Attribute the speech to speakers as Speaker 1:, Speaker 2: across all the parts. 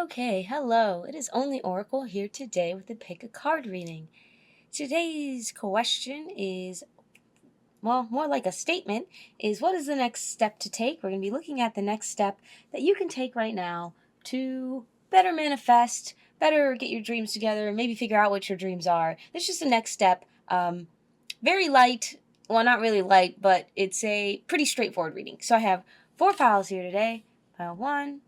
Speaker 1: Okay, hello. It is only Oracle here today with a pick a card reading. Today's question is, well, more like a statement, is what is the next step to take? We're going to be looking at the next step that you can take right now to better manifest, better get your dreams together, and maybe figure out what your dreams are. This is just the next step. Very light, well, not really light, but it's a pretty straightforward reading. So I have 4 piles here today. Pile 1,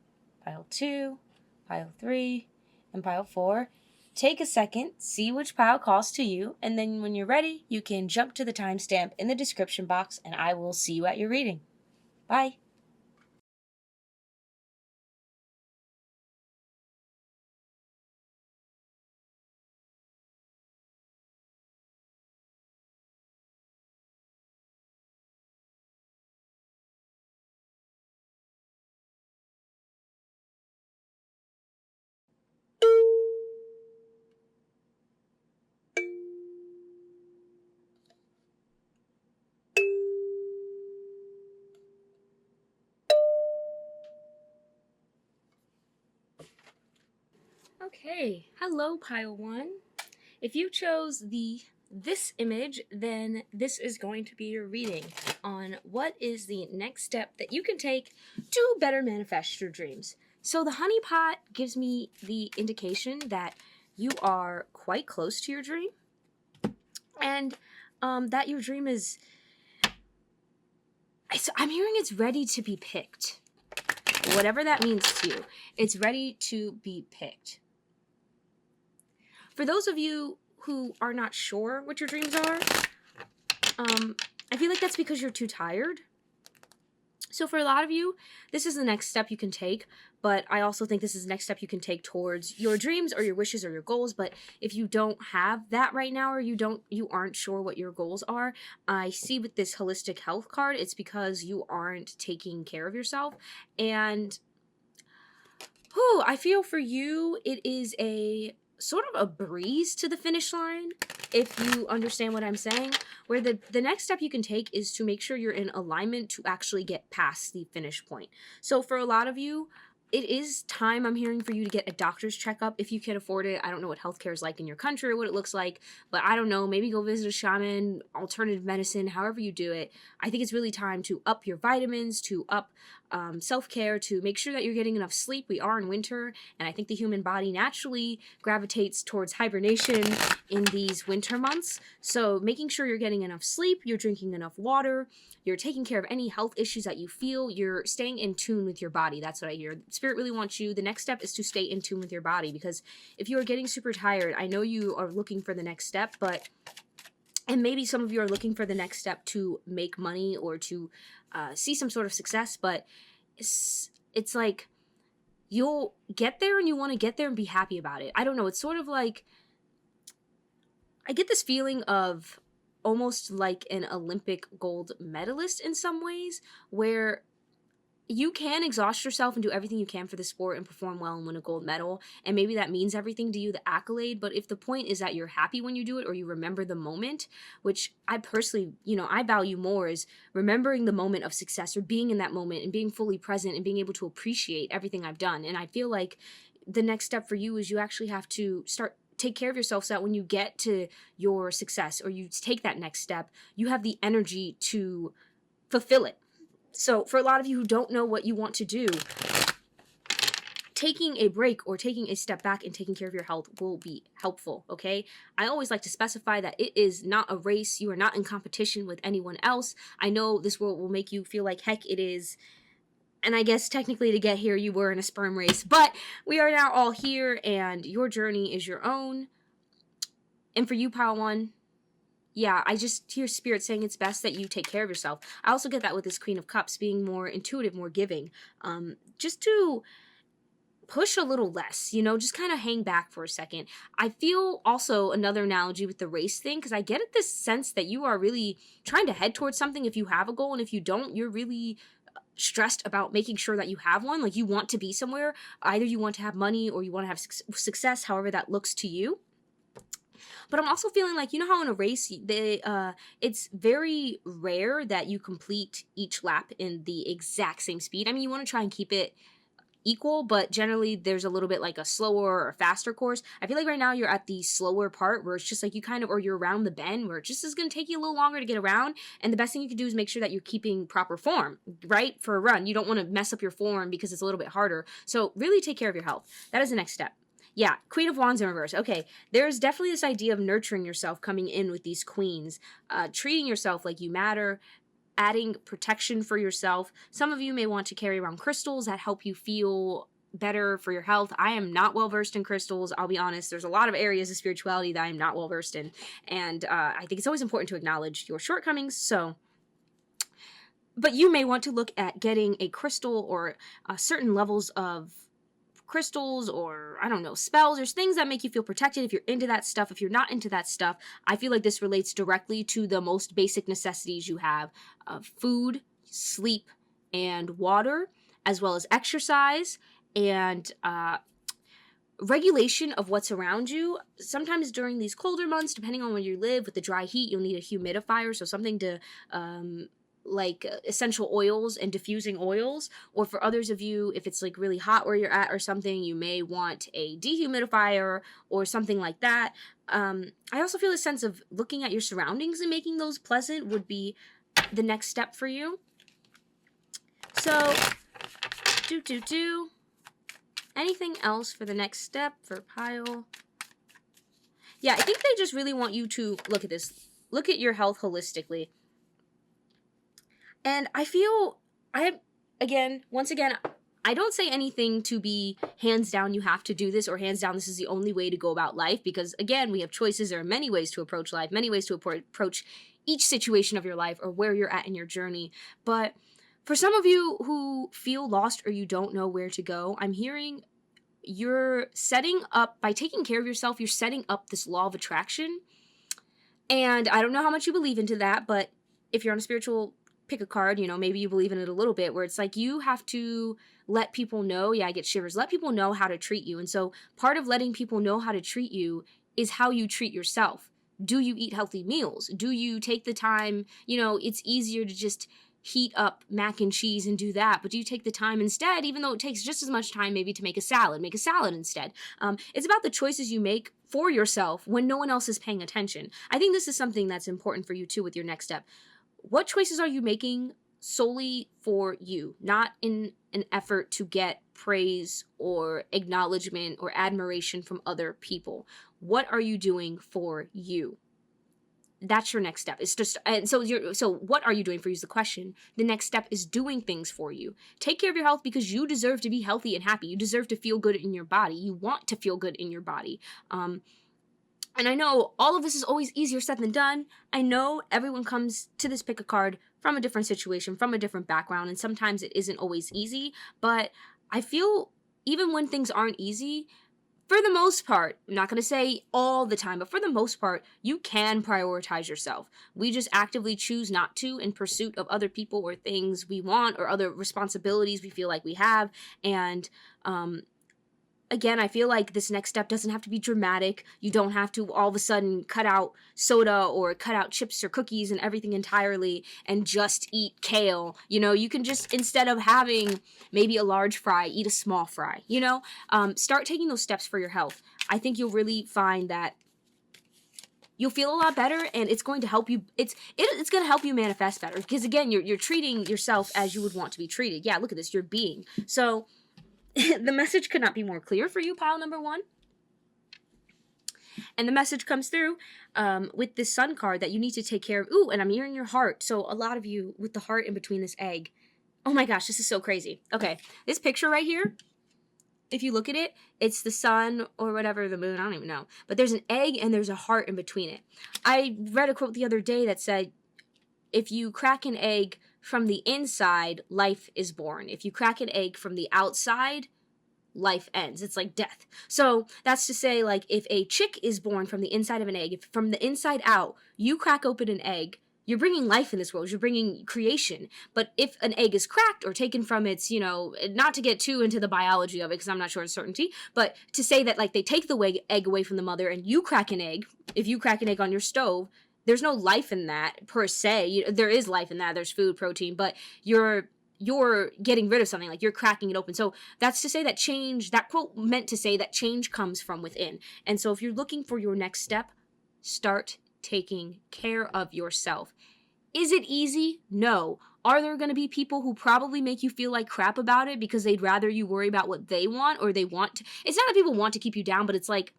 Speaker 1: pile 2, pile 3, and pile 4. Take a second, see which pile calls to you, and then when you're ready, you can jump to the timestamp in the description box, and I will see you at your reading. Bye. Okay, hello pile 1. If you chose this image, then this is going to be your reading on what is the next step that you can take to better manifest your dreams. So the honey pot gives me the indication that you are quite close to your dream, and that your dream is, I'm hearing it's ready to be picked. Whatever that means to you, it's ready to be picked. For those of you who are not sure what your dreams are, I feel like that's because you're too tired. So for a lot of you, this is the next step you can take, but I also think this is the next step you can take towards your dreams or your wishes or your goals. But if you don't have that right now, or you aren't sure what your goals are, I see with this holistic health card, it's because you aren't taking care of yourself. And I feel for you, it is a sort of a breeze to the finish line, if you understand what I'm saying, where the next step you can take is to make sure you're in alignment to actually get past the finish point. So for a lot of you, it is time, I'm hearing, for you to get a doctor's checkup if you can afford it. I don't know what healthcare is like in your country or what it looks like, but I don't know, maybe go visit a shaman, alternative medicine, however you do it. I think it's really time to up your vitamins, to up self-care, to make sure that you're getting enough sleep. We are in winter, and I think the human body naturally gravitates towards hibernation in these winter months. So making sure you're getting enough sleep, you're drinking enough water, you're taking care of any health issues that you feel, you're staying in tune with your body. That's what I hear. Spirit really wants you. The next step is to stay in tune with your body, because if you are getting super tired, I know you are looking for the next step, and maybe some of you are looking for the next step to make money or to see some sort of success, but it's like you'll get there and you want to get there and be happy about it. I don't know. It's sort of like, I get this feeling of almost like an Olympic gold medalist in some ways, where you can exhaust yourself and do everything you can for the sport and perform well and win a gold medal. And maybe that means everything to you, the accolade. But if the point is that you're happy when you do it, or you remember the moment, which I personally, I value more, is remembering the moment of success, or being in that moment and being fully present and being able to appreciate everything I've done. And I feel like the next step for you is you actually have to take care of yourself, so that when you get to your success, or you take that next step, you have the energy to fulfill it. So for a lot of you who don't know what you want to do, taking a break or taking a step back and taking care of your health will be helpful, okay? I always like to specify that it is not a race. You are not in competition with anyone else. I know this world will make you feel like heck it is, and I guess technically to get here you were in a sperm race, but we are now all here, and your journey is your own. And for you, pile 1, yeah, I just hear Spirit saying it's best that you take care of yourself. I also get that with this Queen of Cups, being more intuitive, more giving. Just to push a little less, just kind of hang back for a second. I feel also another analogy with the race thing, because I get at this sense that you are really trying to head towards something if you have a goal, and if you don't, you're really stressed about making sure that you have one. Like, you want to be somewhere. Either you want to have money or you want to have success, however that looks to you. But I'm also feeling like, how in a race, it's very rare that you complete each lap in the exact same speed. I mean, you want to try and keep it equal, but generally there's a little bit like a slower or faster course. I feel like right now you're at the slower part where it's just like you kind of, or you're around the bend where it just is going to take you a little longer to get around. And the best thing you can do is make sure that you're keeping proper form, right? For a run. You don't want to mess up your form because it's a little bit harder. So really take care of your health. That is the next step. Yeah, Queen of Wands in reverse. Okay, there's definitely this idea of nurturing yourself coming in with these queens, treating yourself like you matter, adding protection for yourself. Some of you may want to carry around crystals that help you feel better for your health. I am not well versed in crystals. I'll be honest. There's a lot of areas of spirituality that I'm not well versed in. And I think it's always important to acknowledge your shortcomings. But you may want to look at getting a crystal or certain levels of crystals or, I don't know, spells. There's things that make you feel protected if you're into that stuff. If you're not into that stuff, I feel like this relates directly to the most basic necessities you have of food, sleep, and water, as well as exercise and regulation of what's around you. Sometimes during these colder months, depending on where you live, with the dry heat, you'll need a humidifier, so something to like essential oils and diffusing oils. Or for others of you, if it's like really hot where you're at or something, you may want a dehumidifier or something like that. I also feel a sense of looking at your surroundings and making those pleasant would be the next step for you. So anything else for the next step for pile? Yeah, I think they just really want you to look at this. Look at your health holistically. And I feel, once again, I don't say anything to be hands down you have to do this or hands down this is the only way to go about life, because again, we have choices. There are many ways to approach life, many ways to approach each situation of your life or where you're at in your journey. But for some of you who feel lost or you don't know where to go, I'm hearing you're setting up, by taking care of yourself, you're setting up this law of attraction. And I don't know how much you believe into that, but if you're on a spiritual pick a card, you know, maybe you believe in it a little bit, where it's like you have to let people know, yeah, I get shivers, let people know how to treat you. And so part of letting people know how to treat you is how you treat yourself. Do you eat healthy meals? Do you take the time, you know, it's easier to just heat up mac and cheese and do that, but do you take the time instead, even though it takes just as much time maybe to make a salad instead. It's about the choices you make for yourself when no one else is paying attention. I think this is something that's important for you too with your next step. What choices are you making solely for you, not in an effort to get praise or acknowledgement or admiration from other people? What are you doing for you? That's your next step. It's just, and so what are you doing for you is the question. The next step is doing things for you. Take care of your health because you deserve to be healthy and happy. You deserve to feel good in your body. You want to feel good in your body. And I know all of this is always easier said than done. I know everyone comes to this pick a card from a different situation, from a different background, and sometimes it isn't always easy. But I feel even when things aren't easy, for the most part, I'm not going to say all the time, but for the most part, you can prioritize yourself. We just actively choose not to in pursuit of other people or things we want or other responsibilities we feel like we have. And again, I feel like this next step doesn't have to be dramatic. You don't have to all of a sudden cut out soda or cut out chips or cookies and everything entirely and just eat kale. You know, you can just, instead of having maybe a large fry, eat a small fry, you know? Start taking those steps for your health. I think you'll really find that you'll feel a lot better, and it's going to help you. It's going to help you manifest better because, again, you're treating yourself as you would want to be treated. Yeah, look at this. You're being. So the message could not be more clear for you, pile number one. And the message comes through with this sun card that you need to take care of. Ooh, and I'm hearing your heart. So a lot of you with the heart in between this egg. Oh my gosh, this is so crazy. Okay, this picture right here, if you look at it, it's the sun or whatever, the moon, I don't even know. But there's an egg and there's a heart in between it. I read a quote the other day that said, if you crack an egg from the inside, life is born. If you crack an egg from the outside, life ends. It's like death. So that's to say, like, if a chick is born from the inside of an egg, if from the inside out, you crack open an egg, you're bringing life in this world. You're bringing creation. But if an egg is cracked or taken from its, you know, not to get too into the biology of it, because I'm not sure of certainty, but to say that, like, they take the egg away from the mother and you crack an egg, if you crack an egg on your stove, there's no life in that per se. There is life in that. There's food, protein, but you're you're getting rid of something, like you're cracking it open. So that's to say that change, that quote meant to say that change comes from within. And so if you're looking for your next step, start taking care of yourself. Is it easy? No. Are there going to be people who probably make you feel like crap about it because they'd rather you worry about what they want, or they want to, it's not that people want to keep you down, but it's like,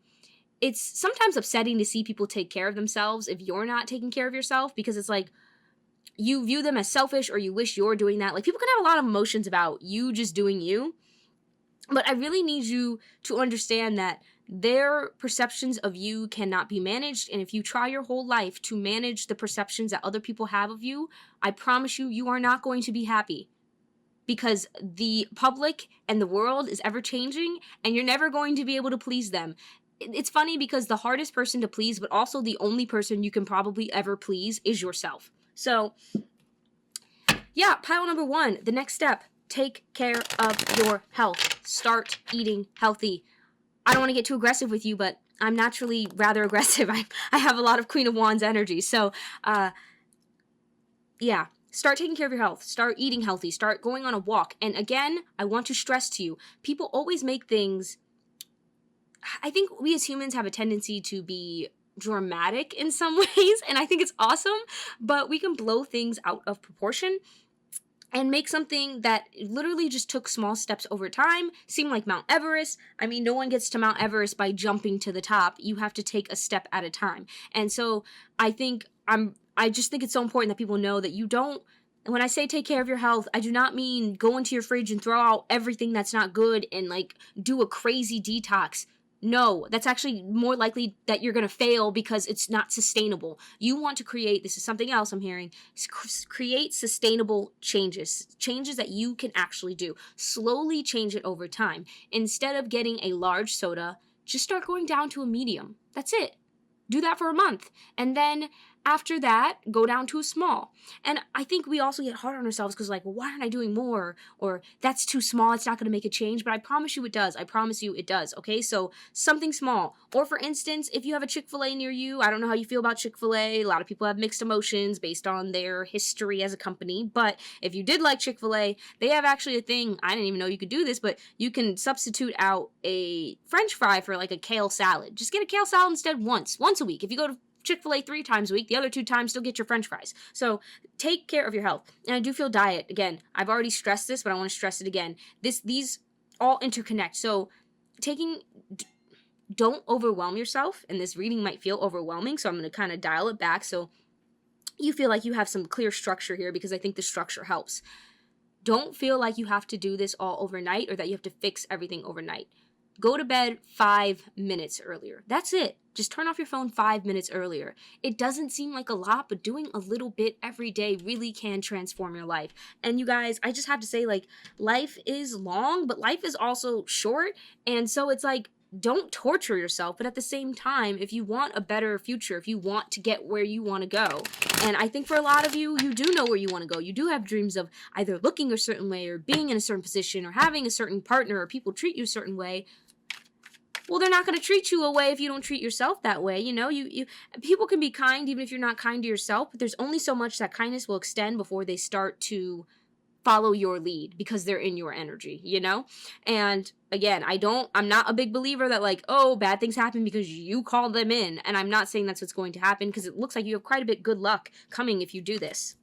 Speaker 1: it's sometimes upsetting to see people take care of themselves if you're not taking care of yourself, because it's like, you view them as selfish, or you wish you're doing that. Like, people can have a lot of emotions about you just doing you, but I really need you to understand that their perceptions of you cannot be managed. And if you try your whole life to manage the perceptions that other people have of you, I promise you, you are not going to be happy, because the public and the world is ever changing, and you're never going to be able to please them. It's funny because the hardest person to please, but also the only person you can probably ever please, is yourself. So yeah, pile number 1, the next step, take care of your health. Start eating healthy. I don't want to get too aggressive with you, but I'm naturally rather aggressive. I have a lot of Queen of Wands energy. So yeah, start taking care of your health. Start eating healthy. Start going on a walk. And again, I want to stress to you, people always make things, I think we as humans have a tendency to be dramatic in some ways, and I think it's awesome, but we can blow things out of proportion and make something that literally just took small steps over time seem like Mount Everest. I mean, no one gets to Mount Everest by jumping to the top. You have to take a step at a time. And so I just think it's so important that people know that you don't, and when I say take care of your health, I do not mean go into your fridge and throw out everything that's not good and like do a crazy detox. No, that's actually more likely that you're going to fail because it's not sustainable. You want to create, this is something else I'm hearing, create sustainable changes that you can actually do. Slowly change it over time. Instead of getting a large soda, just start going down to a medium. That's it. Do that for a month. And then after that, go down to a small. And I think we also get hard on ourselves because, like, well, why aren't I doing more? Or that's too small, it's not going to make a change. But I promise you it does. I promise you it does. Okay, so something small. Or for instance, if you have a Chick-fil-A near you, I don't know how you feel about Chick-fil-A. A lot of people have mixed emotions based on their history as a company. But if you did like Chick-fil-A, they have actually a thing, I didn't even know you could do this, but you can substitute out a French fry for like a kale salad. Just get a kale salad instead once a week. If you go to Chick-fil-A 3 times a week, the other 2 times still get your French fries. So take care of your health. And I do feel diet. Again, I've already stressed this, but I want to stress it again. These all interconnect. So don't overwhelm yourself. And this reading might feel overwhelming, so I'm going to kind of dial it back so you feel like you have some clear structure here, because I think the structure helps. Don't feel like you have to do this all overnight or that you have to fix everything overnight. Go to bed 5 minutes earlier. That's it. Just turn off your phone 5 minutes earlier. It doesn't seem like a lot, but doing a little bit every day really can transform your life. And you guys, I just have to say, like, life is long, but life is also short. And so it's like, don't torture yourself. But at the same time, if you want a better future, if you want to get where you want to go, and I think for a lot of you, you do know where you want to go. You do have dreams of either looking a certain way or being in a certain position or having a certain partner or people treat you a certain way. Well, they're not going to treat you a way if you don't treat yourself that way. You know, you people can be kind even if you're not kind to yourself, but there's only so much that kindness will extend before they start to follow your lead because they're in your energy, you know? And again, I'm not a big believer that like, oh, bad things happen because you called them in. And I'm not saying that's what's going to happen, because it looks like you have quite a bit good luck coming if you do this.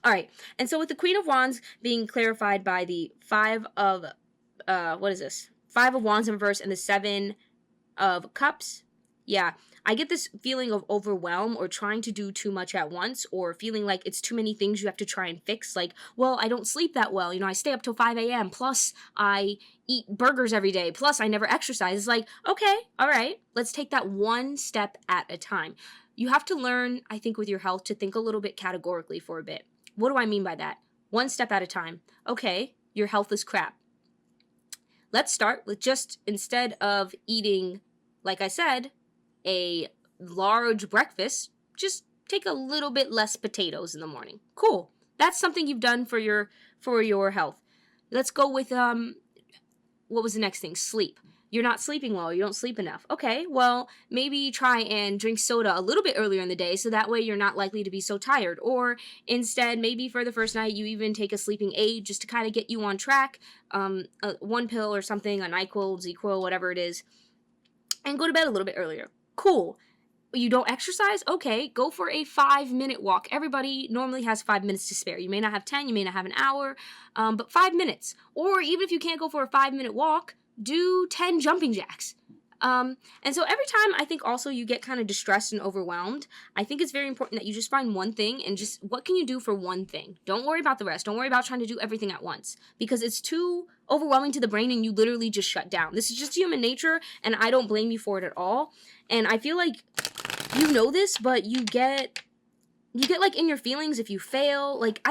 Speaker 1: All right. And so with the Queen of Wands being clarified by the 5 of, what is this? 5 of Wands in reverse and the 7 of Cups. Yeah, I get this feeling of overwhelm or trying to do too much at once, or feeling like it's too many things you have to try and fix. Like, well, I don't sleep that well. You know, I stay up till 5 a.m. Plus I eat burgers every day. Plus I never exercise. It's like, okay, all right, let's take that one step at a time. You have to learn, I think, with your health to think a little bit categorically for a bit. What do I mean by that? One step at a time. Okay, your health is crap. Let's start with just, instead of eating, like I said, a large breakfast, just take a little bit less potatoes in the morning. Cool. That's something you've done for your health. Let's go with what was the next thing? Sleep. you're not sleeping well, you don't sleep enough. Okay, well, maybe try and drink soda a little bit earlier in the day so that way you're not likely to be so tired. Or instead, maybe for the first night, you even take a sleeping aid just to kind of get you on track, one pill or something, a NyQuil, ZQuil, whatever it is, and go to bed a little bit earlier. Cool. You don't exercise? Okay, go for a 5-minute walk. Everybody normally has 5 minutes to spare. You may not have 10, you may not have an hour, but 5 minutes. Or even if you can't go for a 5-minute walk, do 10 jumping jacks. And so every time I think also you get kind of distressed and overwhelmed, I think it's very important that you just find one thing and just what can you do for one thing? Don't worry about the rest. Don't worry about trying to do everything at once because it's too overwhelming to the brain and you literally just shut down. This is just human nature and I don't blame you for it at all. And I feel like you know this, but you get like in your feelings if you fail. Like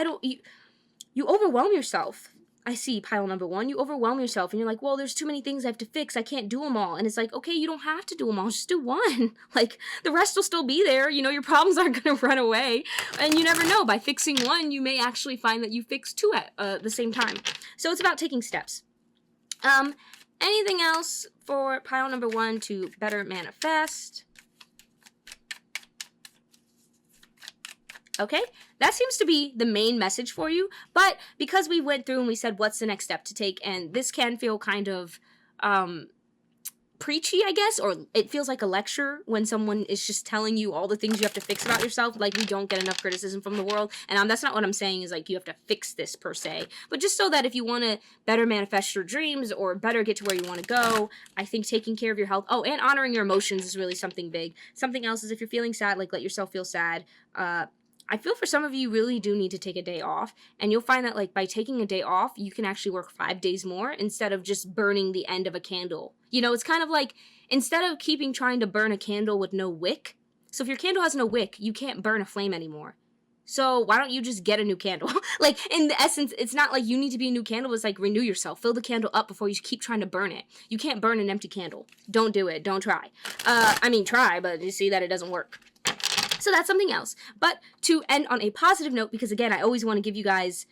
Speaker 1: you overwhelm yourself. I see pile number 1. You overwhelm yourself and you're like, well, there's too many things I have to fix. I can't do them all. And it's like, okay, you don't have to do them all. Just do one. Like the rest will still be there. You know, your problems aren't going to run away. And you never know. By fixing one, you may actually find that you fix 2 at the same time. So it's about taking steps. Anything else for pile number 1 to better manifest? Okay, that seems to be the main message for you, but because we went through and we said what's the next step to take, and this can feel kind of preachy, I guess, or it feels like a lecture when someone is just telling you all the things you have to fix about yourself. Like, we don't get enough criticism from the world, and that's not what I'm saying is like you have to fix this per se, but just so that if you want to better manifest your dreams or better get to where you want to go, I think taking care of your health, and honoring your emotions is really something big. Something else is if you're feeling sad, like let yourself feel sad. I feel for some of you really do need to take a day off, and you'll find that like by taking a day off, you can actually work 5 days more instead of just burning the end of a candle. You know, it's kind of like instead of trying to burn a candle with no wick. So if your candle has no wick, you can't burn a flame anymore. So why don't you just get a new candle? Like in the essence, it's not like you need to be a new candle. It's like renew yourself. Fill the candle up before you keep trying to burn it. You can't burn an empty candle. Don't do it. Don't try. Try, but you see that it doesn't work. So that's something else. But to end on a positive note, because again, I always want to give you guys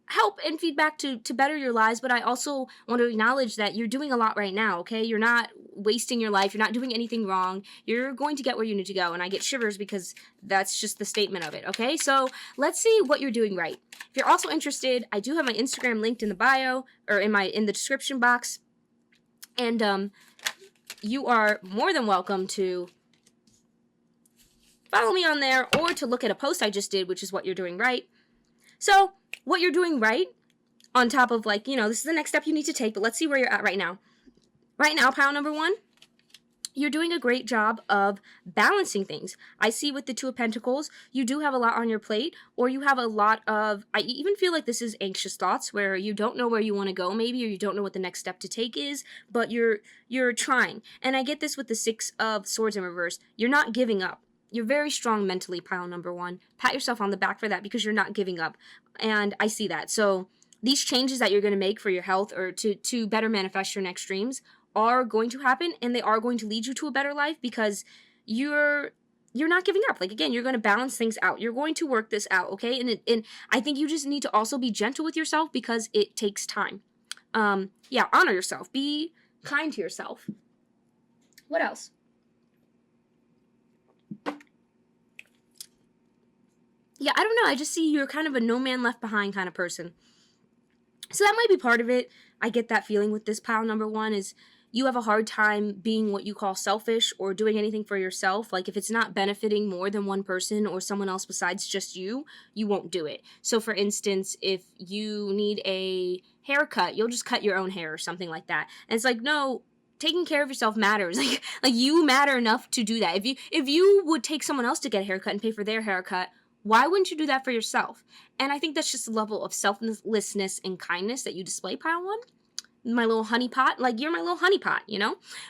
Speaker 1: help and feedback to better your lives, but I also want to acknowledge that you're doing a lot right now, okay? You're not wasting your life. You're not doing anything wrong. You're going to get where you need to go, and I get shivers because that's just the statement of it, okay? So let's see what you're doing right. If you're also interested, I do have my Instagram linked in the bio, or in the description box, and you are more than welcome to follow me on there or to look at a post I just did, which is what you're doing right. So what you're doing right on top of like, this is the next step you need to take, but let's see where you're at right now. Right now, pile number 1, you're doing a great job of balancing things. I see with the 2 of Pentacles, you do have a lot on your plate, or you have a lot of, I even feel like this is anxious thoughts where you don't know where you want to go maybe, or you don't know what the next step to take is, but you're trying. And I get this with the 6 of Swords in reverse. You're not giving up. You're very strong mentally, pile number 1. Pat yourself on the back for that because you're not giving up. And I see that. So these changes that you're going to make for your health or to better manifest your next dreams are going to happen, and they are going to lead you to a better life because you're not giving up. Like, again, you're going to balance things out. You're going to work this out, okay? And I think you just need to also be gentle with yourself because it takes time. Honor yourself. Be kind to yourself. What else? Yeah, I don't know. I just see you're kind of a no man left behind kind of person. So that might be part of it. I get that feeling with this pile number 1 is you have a hard time being what you call selfish or doing anything for yourself. Like if it's not benefiting more than one person or someone else besides just you, you won't do it. So for instance, if you need a haircut, you'll just cut your own hair or something like that. And it's like, no, taking care of yourself matters. Like you matter enough to do that. If you would take someone else to get a haircut and pay for their haircut, why wouldn't you do that for yourself? And I think that's just a level of selflessness and kindness that you display, pile 1. My little honey pot, like you're my little honey pot,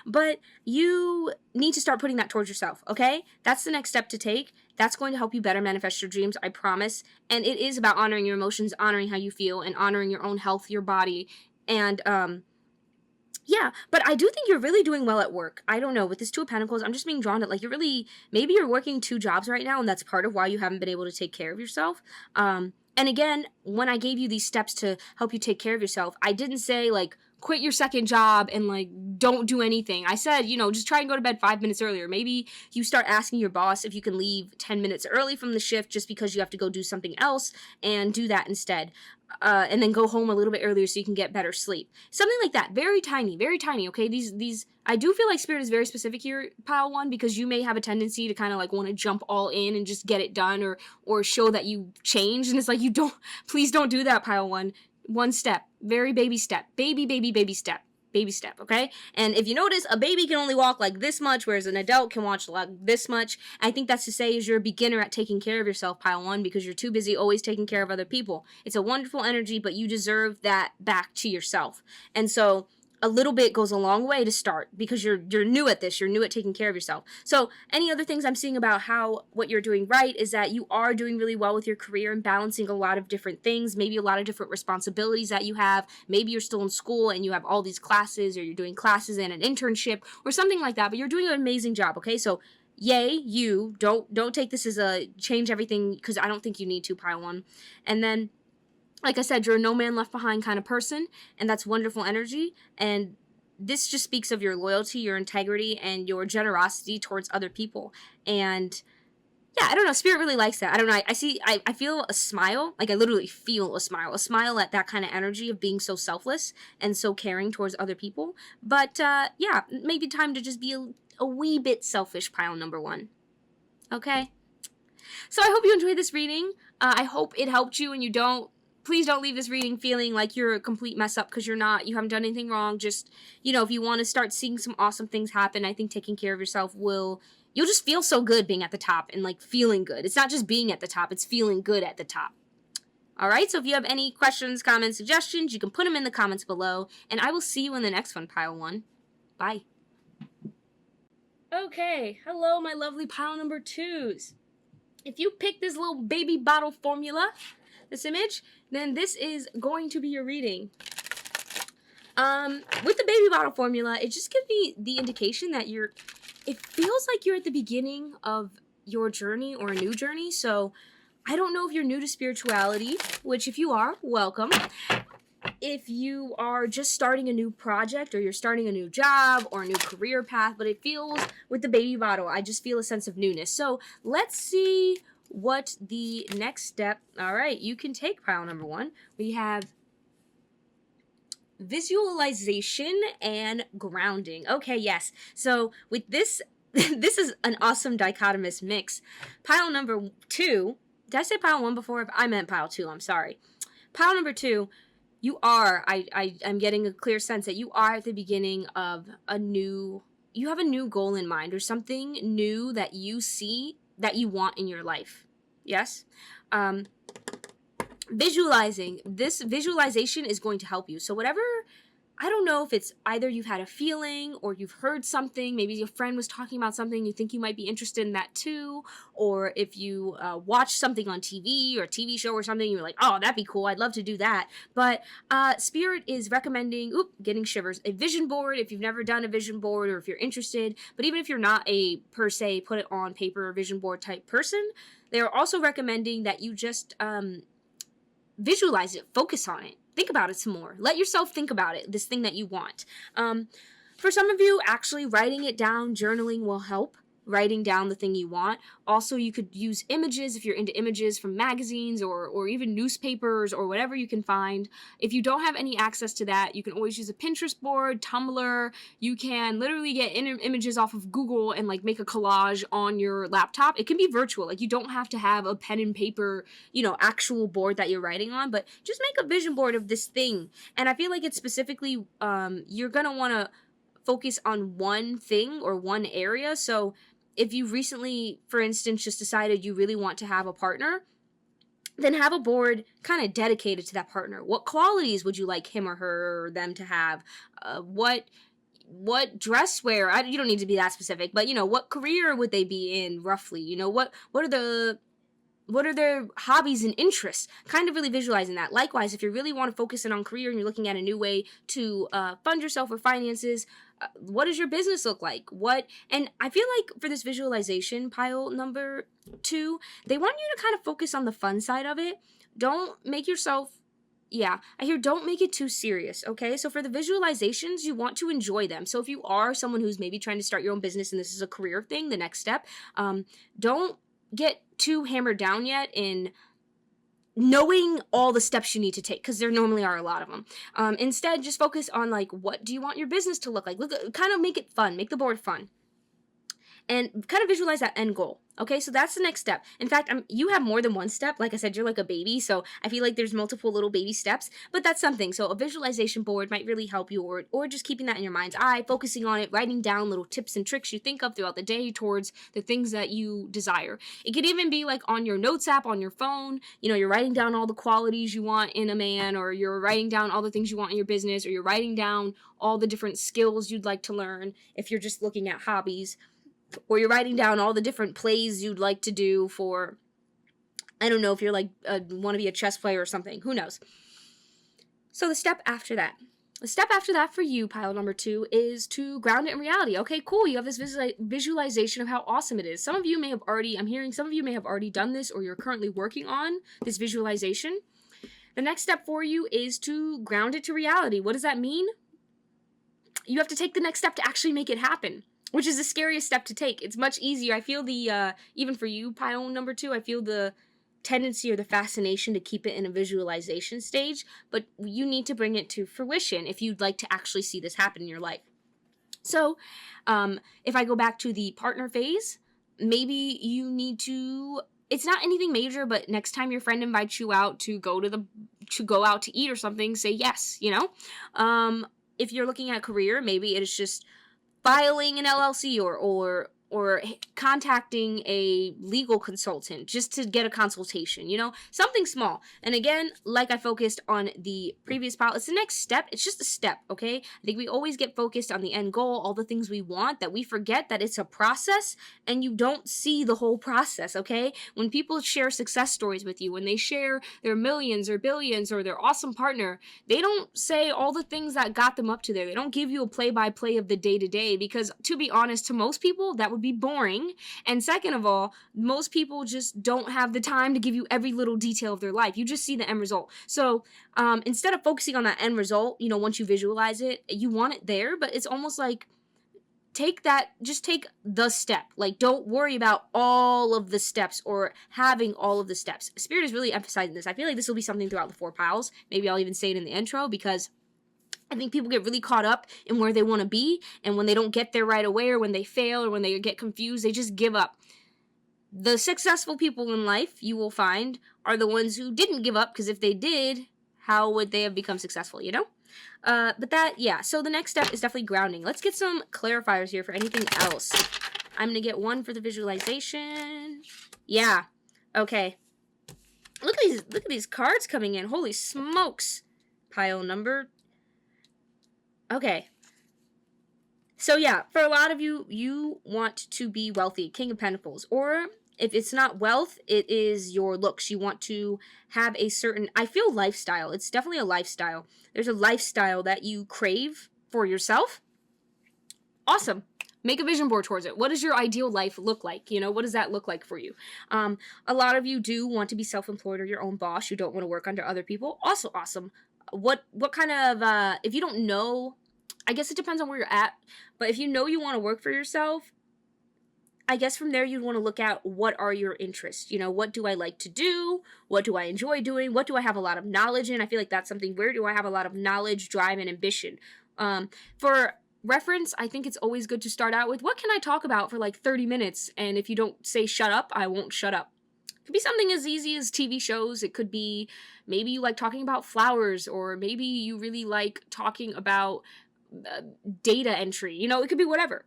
Speaker 1: But you need to start putting that towards yourself, okay? That's the next step to take. That's going to help you better manifest your dreams, I promise. And it is about honoring your emotions, honoring how you feel, and honoring your own health, your body. And, but I do think you're really doing well at work. I don't know, with this 2 of Pentacles, I'm just being drawn to like maybe you're working 2 jobs right now, and that's part of why you haven't been able to take care of yourself. And again, when I gave you these steps to help you take care of yourself, I didn't say like quit your second job and like don't do anything. I said, you know, just try and go to bed 5 minutes earlier. Maybe you start asking your boss if you can leave 10 minutes early from the shift just because you have to go do something else, and do that instead. And then go home a little bit earlier so you can get better sleep. Something like that. Very tiny, okay? These I do feel like Spirit is very specific here, pile 1, because you may have a tendency to kind of like want to jump all in and just get it done, or show that you changed, and it's like, you don't, please don't do that, pile 1. One step, very baby step, baby step, okay? And if you notice, a baby can only walk like this much, whereas an adult can walk like this much. I think that's to say is you're a beginner at taking care of yourself, pile 1, because you're too busy always taking care of other people. It's a wonderful energy, but you deserve that back to yourself. And so a little bit goes a long way to start, because you're new at this. You're new at taking care of yourself. So any other things I'm seeing about what you're doing right is that you are doing really well with your career and balancing a lot of different things, maybe a lot of different responsibilities that you have. Maybe you're still in school and you have all these classes, or you're doing classes and an internship or something like that, but you're doing an amazing job, okay? So yay, you. Don't take this as a change everything, because I don't think you need to, pile 1. And then, like I said, you're a no man left behind kind of person, and that's wonderful energy. And this just speaks of your loyalty, your integrity, and your generosity towards other people. And yeah, I don't know, Spirit really likes that. I don't know, I feel a smile, like I literally feel a smile at that kind of energy of being so selfless and so caring towards other people. But yeah, maybe time to just be a wee bit selfish, pile number 1. Okay? So I hope you enjoyed this reading. I hope it helped you, and please don't leave this reading feeling like you're a complete mess up, because you're not. You haven't done anything wrong. Just, you know, if you want to start seeing some awesome things happen, I think taking care of yourself you'll just feel so good being at the top and like feeling good. It's not just being at the top, it's feeling good at the top. All right, so if you have any questions, comments, suggestions, you can put them in the comments below, and I will see you in the next one, pile 1. Bye. Okay, hello, my lovely pile number 2s. If you pick this little baby bottle formula, this image, then this is going to be your reading. With the baby bottle formula, it just gives me the indication that it feels like you're at the beginning of your journey or a new journey. So I don't know if you're new to spirituality, which if you are, welcome. If you are just starting a new project, or you're starting a new job or a new career path, but it feels, with the baby bottle, I just feel a sense of newness. So let's see what the next step. All right, you can take pile number 1. We have visualization and grounding. Okay, yes. So with this, this is an awesome dichotomous mix. Pile number 2, did I say pile 1 before? I meant pile 2, I'm sorry. Pile number 2, you are, I'm getting a clear sense that you are at the beginning of you have a new goal in mind, or something new that you see that you want in your life. Yes? Visualizing. This visualization is going to help you. So whatever, I don't know if it's either you've had a feeling, or you've heard something, maybe your friend was talking about something, you think you might be interested in that too, or if you watch something on TV or a TV show or something, you're like, oh, that'd be cool, I'd love to do that. But Spirit is recommending, getting shivers, a vision board if you've never done a vision board, or if you're interested. But even if you're not a, per se, put it on paper vision board type person, they are also recommending that you just visualize it, focus on it. Think about it some more. Let yourself think about it, this thing that you want. For some of you, actually writing it down, journaling will help. Writing down the thing you want. Also, you could use images if you're into images from magazines or even newspapers or whatever you can find. If you don't have any access to that, you can always use a Pinterest board, Tumblr. You can literally get images off of Google and like make a collage on your laptop. It can be virtual. Like, you don't have to have a pen and paper, actual board that you're writing on, but just make a vision board of this thing. And I feel like it's specifically, you're going to want to focus on one thing or one area. So if you recently, for instance, just decided you really want to have a partner, then have a board kind of dedicated to that partner. What qualities would you like him or her or them to have? What dress wear? You don't need to be that specific, but what career would they be in roughly? What are their hobbies and interests? Kind of really visualizing that. Likewise, if you really want to focus in on career and you're looking at a new way to fund yourself or finances, what does your business look like? And I feel like for this visualization pile number 2, they want you to kind of focus on the fun side of it. Don't make yourself Yeah, I hear don't make it too serious, okay? So for the visualizations, you want to enjoy them. So if you are someone who's maybe trying to start your own business and this is a career thing, the next step, don't get too hammered down yet in knowing all the steps you need to take, because there normally are a lot of them. Instead, just focus on like, what do you want your business to look like? Kind of make it fun, make the board fun, and kind of visualize that end goal. Okay, so that's the next step. In fact, you have more than one step. Like I said, you're like a baby, so I feel like there's multiple little baby steps, but that's something. So a visualization board might really help you, or just keeping that in your mind's eye, focusing on it, writing down little tips and tricks you think of throughout the day towards the things that you desire. It could even be like on your notes app on your phone. You know, you're writing down all the qualities you want in a man, or you're writing down all the things you want in your business, or you're writing down all the different skills you'd like to learn if you're just looking at hobbies. Or you're writing down all the different plays you'd like to do for, I don't know, if you're like, want to be a chess player or something. Who knows? So the step after that for you, pile number 2, is to ground it in reality. Okay, cool. You have this visualization of how awesome it is. Some of you may have already, I'm hearing some of you may have already done this, or you're currently working on this visualization. The next step for you is to ground it to reality. What does that mean? You have to take the next step to actually make it happen, which is the scariest step to take. It's much easier. I feel the, even for you, pile number 2, I feel the tendency or the fascination to keep it in a visualization stage, but you need to bring it to fruition if you'd like to actually see this happen in your life. So, if I go back to the partner phase, maybe you need to, it's not anything major, but next time your friend invites you out to go out to eat or something, say yes, you know? If you're looking at a career, maybe it is just filing an LLC or contacting a legal consultant just to get a consultation, you know, something small. And again, like I focused on the previous pile, it's the next step. It's just a step, okay? I think we always get focused on the end goal, all the things we want, that we forget that it's a process and you don't see the whole process, okay? When people share success stories with you, when they share their millions or billions or their awesome partner, they don't say all the things that got them up to there. They don't give you a play-by-play of the day-to-day, because to be honest, to most people, that would be boring. And second of all, most people just don't have the time to give you every little detail of their life. You just see the end result. So instead of focusing on that end result, you know, once you visualize it, you want it there, but it's almost like just take the step. Like, don't worry about all of the steps or having all of the steps. Spirit is really emphasizing this. I feel like this will be something throughout the 4 piles. Maybe I'll even say it in the intro, because I think people get really caught up in where they want to be, and when they don't get there right away, or when they fail, or when they get confused, they just give up. The successful people in life, you will find, are the ones who didn't give up, because if they did, how would they have become successful, you know? So the next step is definitely grounding. Let's get some clarifiers here for anything else. I'm going to get 1 for the visualization. Yeah. Okay. Look at these cards coming in. Holy smokes. Pile number. Okay. So yeah, for a lot of you, you want to be wealthy, King of Pentacles. Or if it's not wealth, it is your looks. You want to have a certain, I feel, lifestyle. It's definitely a lifestyle. There's a lifestyle that you crave for yourself. Awesome. Make a vision board towards it. What does your ideal life look like? You know, what does that look like for you? A lot of you do want to be self-employed or your own boss. You don't want to work under other people. Also awesome. What kind of, if you don't know, I guess it depends on where you're at, but if you know you want to work for yourself, I guess from there you'd want to look at what are your interests. You know, what do I like to do? What do I enjoy doing? What do I have a lot of knowledge in? I feel like that's something. Where do I have a lot of knowledge, drive, and ambition? For reference, I think it's always good to start out with, what can I talk about for like 30 minutes? And if you don't say shut up, I won't shut up. It could be something as easy as TV shows. It could be maybe you like talking about flowers, or maybe you really like talking about data entry. You know, it could be whatever.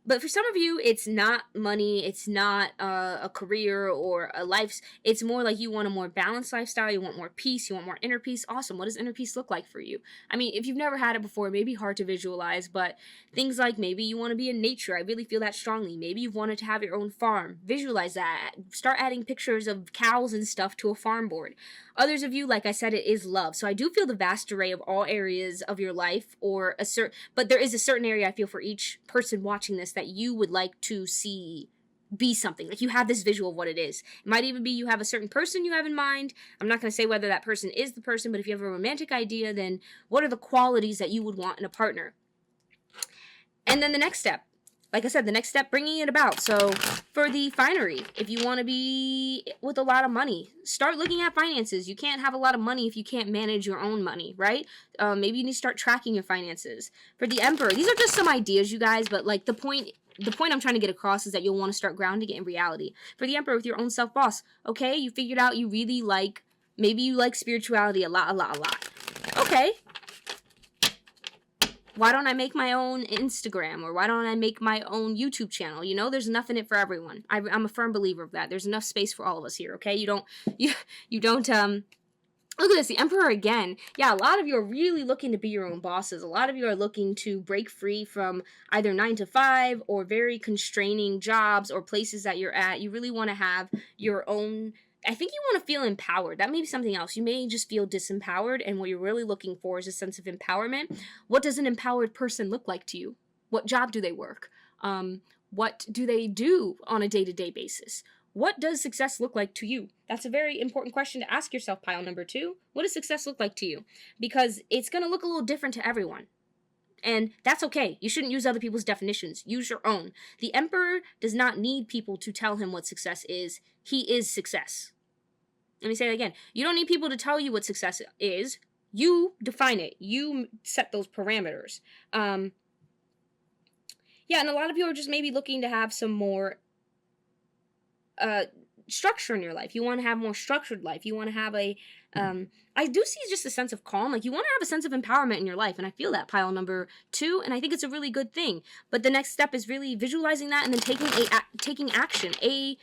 Speaker 1: But for some of you, it's not money, it's not a career or a life. It's more like you want a more balanced lifestyle, you want more peace, you want more inner peace. Awesome. What does inner peace look like for you? I mean, if you've never had it before, it may be hard to visualize, but things like maybe you want to be in nature. I really feel that strongly. Maybe you've wanted to have your own farm. Visualize that. Start adding pictures of cows and stuff to a farm board. Others of you, like I said, it is love. So I do feel the vast array of all areas of your life, or but there is a certain area I feel for each person watching this that you would like to see be something. Like, you have this visual of what it is. It might even be you have a certain person you have in mind. I'm not going to say whether that person is the person, but if you have a romantic idea, then what are the qualities that you would want in a partner? And then the next step. Like I said, the next step, bringing it about. So for the finery, if you want to be with a lot of money, start looking at finances. You can't have a lot of money if you can't manage your own money, right? Maybe you need to start tracking your finances. For the emperor, these are just some ideas, you guys, but like the point I'm trying to get across is that you'll want to start grounding it in reality. For the emperor, with your own self-boss, okay, you figured out you really like, maybe you like spirituality a lot. Okay. Why don't I make my own Instagram, or why don't I make my own YouTube channel? You know, there's enough in it for everyone. I'm a firm believer of that. There's enough space for all of us here, okay? You don't, look at this, the emperor again. Yeah, a lot of you are really looking to be your own bosses. A lot of you are looking to break free from either 9 to 5 or very constraining jobs or places that you're at. You really want to have your own, I think you want to feel empowered. That may be something else. You may just feel disempowered, and what you're really looking for is a sense of empowerment. What does an empowered person look like to you? What job do they work? What do they do on a day-to-day basis? What does success look like to you? That's a very important question to ask yourself, pile number 2. What does success look like to you? Because it's going to look a little different to everyone. And that's okay. You shouldn't use other people's definitions. Use your own. The emperor does not need people to tell him what success is. He is success. Let me say that again. You don't need people to tell you what success is. You define it. You set those parameters. Yeah, and a lot of you are just maybe looking to have some more structure in your life. You want to have more structured life. You want to have a I do see just a sense of calm. Like, you want to have a sense of empowerment in your life, and I feel that, pile number 2, and I think it's a really good thing. But the next step is really visualizing that and then taking action, a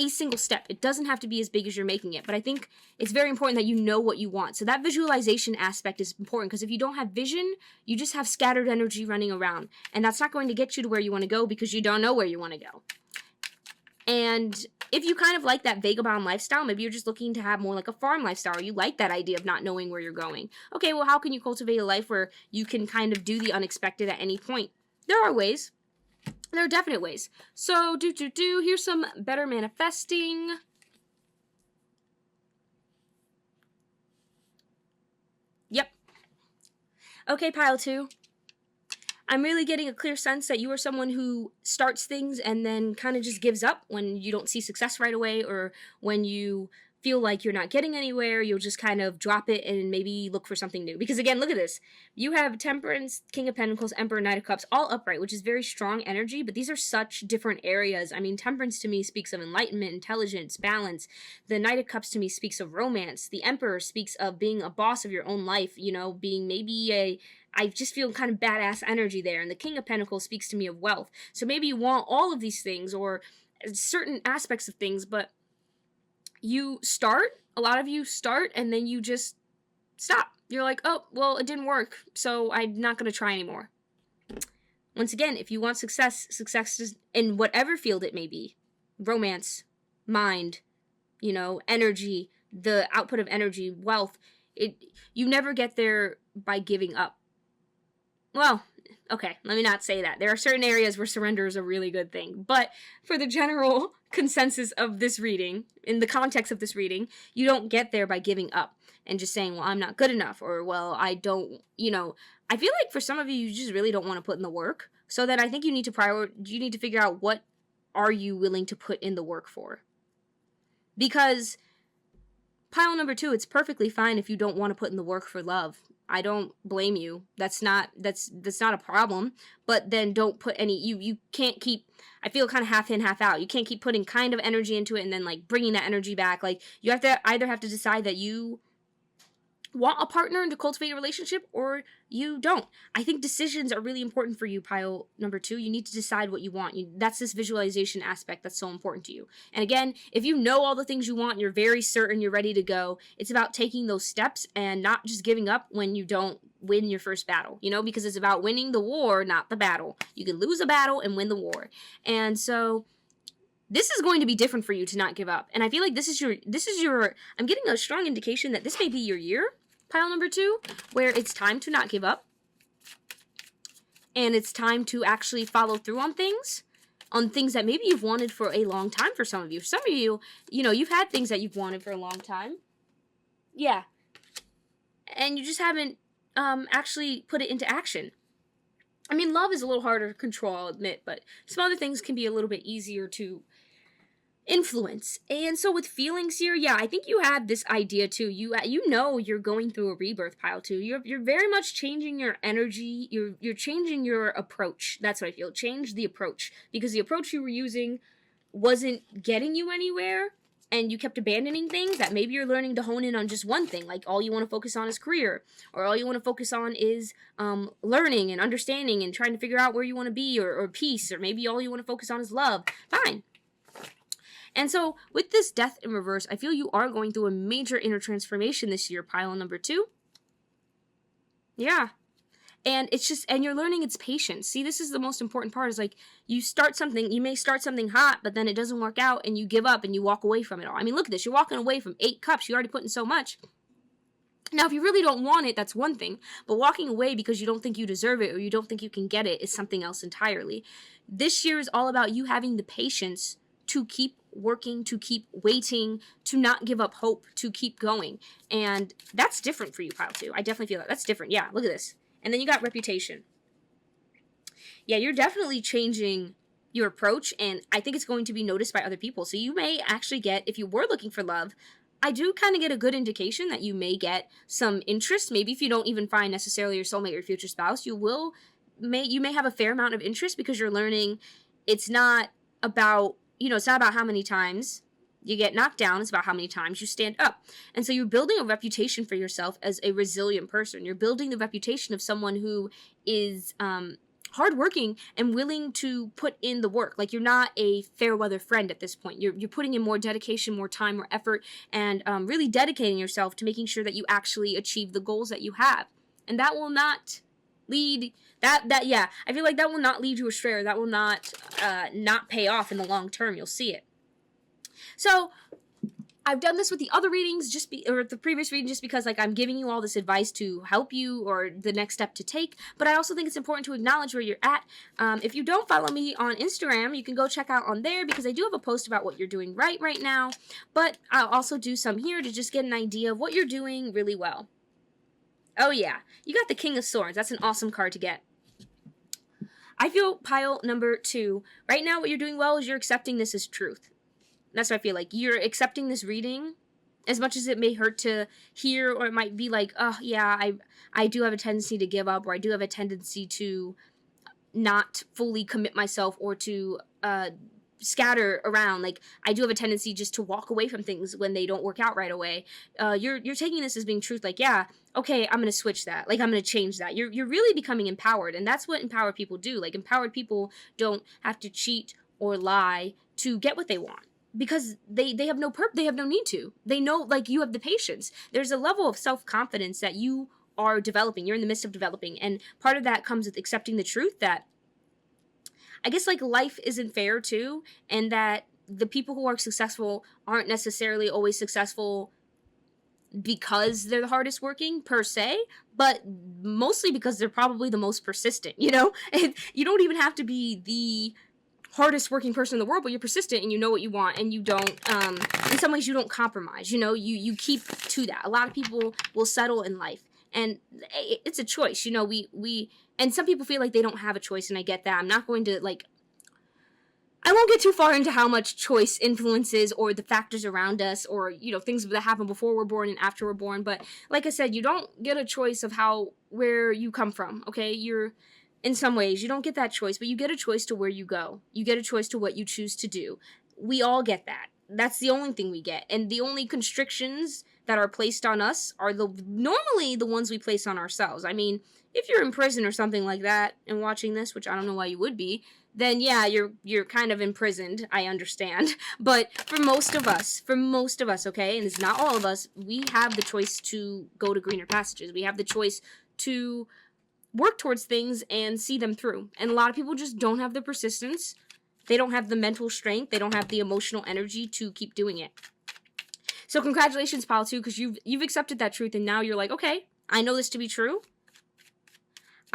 Speaker 1: single step. It doesn't have to be as big as you're making it, but I think it's very important that you know what you want. So that visualization aspect is important, because if you don't have vision, you just have scattered energy running around, and that's not going to get you to where you want to go, because you don't know where you want to go. And if you kind of like that vagabond lifestyle, maybe you're just looking to have more like a farm lifestyle, or you like that idea of not knowing where you're going. Okay, well, how can you cultivate a life where you can kind of do the unexpected at any point? There are ways. There are definite ways. So, here's some better manifesting. Yep. Okay, pile 2. I'm really getting a clear sense that you are someone who starts things and then kind of just gives up when you don't see success right away, or when you feel like you're not getting anywhere. You'll just kind of drop it and maybe look for something new. Because again, look at this. You have Temperance, King of Pentacles, Emperor, Knight of Cups, all upright, which is very strong energy, but these are such different areas. I mean, Temperance to me speaks of enlightenment, intelligence, balance. The Knight of Cups to me speaks of romance. The Emperor speaks of being a boss of your own life, you know, being maybe I just feel kind of badass energy there. And the King of Pentacles speaks to me of wealth. So maybe you want all of these things, or certain aspects of things, but you start, a lot of you start, and then you just stop. You're like, oh, well, it didn't work, so I'm not going to try anymore. Once again, if you want success is in whatever field it may be, romance, mind, you know, energy, the output of energy, wealth, you never get there by giving up. Well, okay, let me not say that. There are certain areas where surrender is a really good thing. But for the general consensus of this reading, in the context of this reading, you don't get there by giving up and just saying, well, I'm not good enough, or, well, I don't, you know. I feel like for some of you, you just really don't want to put in the work. So then I think you need to figure out, what are you willing to put in the work for? Because pile number 2, it's perfectly fine if you don't want to put in the work for love. I don't blame you. That's not a problem. But then don't put any, you can't keep, I feel kind of half in, half out. You can't keep putting kind of energy into it and then like bringing that energy back. Like, you have to either have to decide that you want a partner and to cultivate a relationship, or you don't. I think decisions are really important for you, pile number 2. You need to decide what you want. That's this visualization aspect that's so important to you. And again, if you know all the things you want, you're very certain, you're ready to go, it's about taking those steps and not just giving up when you don't win your first battle, you know, because it's about winning the war, not the battle. You can lose a battle and win the war. And so this is going to be different for you to not give up. And I feel like this is your, I'm getting a strong indication that this may be your year, pile number 2, where it's time to not give up, and it's time to actually follow through on things. on things that maybe you've wanted for a long time for some of you. For some of you, you know, you've had things that you've wanted for a long time. Yeah. And you just haven't actually put it into action. I mean, love is a little harder to control, I'll admit, but some other things can be a little bit easier to influence. And so with feelings here, yeah, I think you have this idea too. You know you're going through a rebirth, pile two. You're very much changing your energy. You're changing your approach. That's what I feel. Change the approach, because the approach you were using wasn't getting you anywhere, and you kept abandoning things that maybe you're learning to hone in on just one thing. Like all you want to focus on is career, or all you want to focus on is learning and understanding and trying to figure out where you want to be, or peace, or maybe all you want to focus on is love. Fine. And so, with this death in reverse, I feel you are going through a major inner transformation this year, pile number 2. Yeah. And it's just, and you're learning it's patience. See, this is the most important part, is like, you may start something hot, but then it doesn't work out, and you give up, and you walk away from it all. I mean, look at this, you're walking away from 8 cups, you already put in so much. Now, if you really don't want it, that's one thing, but walking away because you don't think you deserve it, or you don't think you can get it, is something else entirely. This year is all about you having the patience to keep working, to keep waiting, to not give up hope, to keep going. And that's different for you, pile 2. I definitely feel that. That's different. Yeah, look at this. And then you got reputation. Yeah, you're definitely changing your approach, and I think it's going to be noticed by other people. So you may actually get, if you were looking for love, I do kind of get a good indication that you may get some interest. Maybe if you don't even find necessarily your soulmate or your future spouse, you may have a fair amount of interest, because you're learning it's not about, it's not about how many times you get knocked down. It's about how many times you stand up. And so you're building a reputation for yourself as a resilient person. You're building the reputation of someone who is hardworking and willing to put in the work. Like, you're not a fair weather friend at this point. You're putting in more dedication, more time, more effort, and really dedicating yourself to making sure that you actually achieve the goals that you have. And that will not lead I feel like that will not lead you astray, or that will not pay off in the long term. You'll see it. So I've done this with the other readings, or the previous reading, just because, like, I'm giving you all this advice to help you, or the next step to take. But I also think it's important to acknowledge where you're at. If you don't follow me on Instagram, you can go check out on there, because I do have a post about what you're doing right now. But I'll also do some here to just get an idea of what you're doing really well. Oh yeah, you got the King of Swords. That's an awesome card to get. I feel, pile number 2, right now what you're doing well is you're accepting this as truth. That's what I feel like. You're accepting this reading, as much as it may hurt to hear, or it might be like, oh yeah, I do have a tendency to give up, or I do have a tendency to not fully commit myself, or to scatter around. Like, I do have a tendency just to walk away from things when they don't work out right away. You're taking this as being truth, like, yeah, okay, I'm going to switch that. Like, I'm going to change that. You're really becoming empowered, and that's what empowered people do. Like, empowered people don't have to cheat or lie to get what they want, because they have no they have no need to. They know, like, you have the patience. There's a level of self-confidence that you are developing. You're in the midst of developing, and part of that comes with accepting the truth that, I guess, like, life isn't fair too, and that the people who are successful aren't necessarily always successful because they're the hardest working per se, but mostly because they're probably the most persistent, you know? And you don't even have to be the hardest working person in the world, but you're persistent and you know what you want, and you don't, in some ways you don't compromise, you keep to that. A lot of people will settle in life, and it's a choice, and some people feel like they don't have a choice, and I get that. I'm not going to, I won't get too far into how much choice influences, or the factors around us, or, things that happen before we're born and after we're born. But like I said, you don't get a choice of where you come from, okay? In some ways, you don't get that choice, but you get a choice to where you go. You get a choice to what you choose to do. We all get that. That's the only thing we get. And the only constrictions that are placed on us are normally the ones we place on ourselves. I mean, if you're in prison or something like that and watching this, which I don't know why you would be, then yeah, you're kind of imprisoned, I understand. But for most of us, okay, and it's not all of us, we have the choice to go to greener passages. We have the choice to work towards things and see them through. And a lot of people just don't have the persistence. They don't have the mental strength. They don't have the emotional energy to keep doing it. So congratulations, pile 2, because you've accepted that truth, and now you're like, okay, I know this to be true.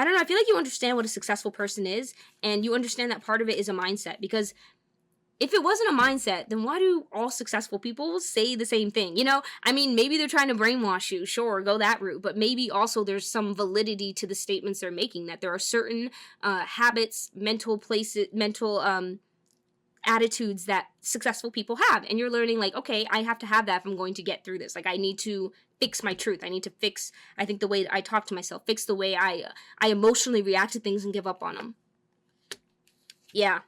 Speaker 1: I don't know, I feel like you understand what a successful person is, and you understand that part of it is a mindset, because if it wasn't a mindset, then why do all successful people say the same thing? You know, I mean, maybe they're trying to brainwash you, sure, go that route, but maybe also there's some validity to the statements they're making, that there are certain habits, mental attitudes that successful people have, and you're learning, like, okay, I have to have that if I'm going to get through this. Like, I need to fix my truth. I need to fix, I think, the way I talk to myself, fix the way I emotionally react to things and give up on them. Yeah.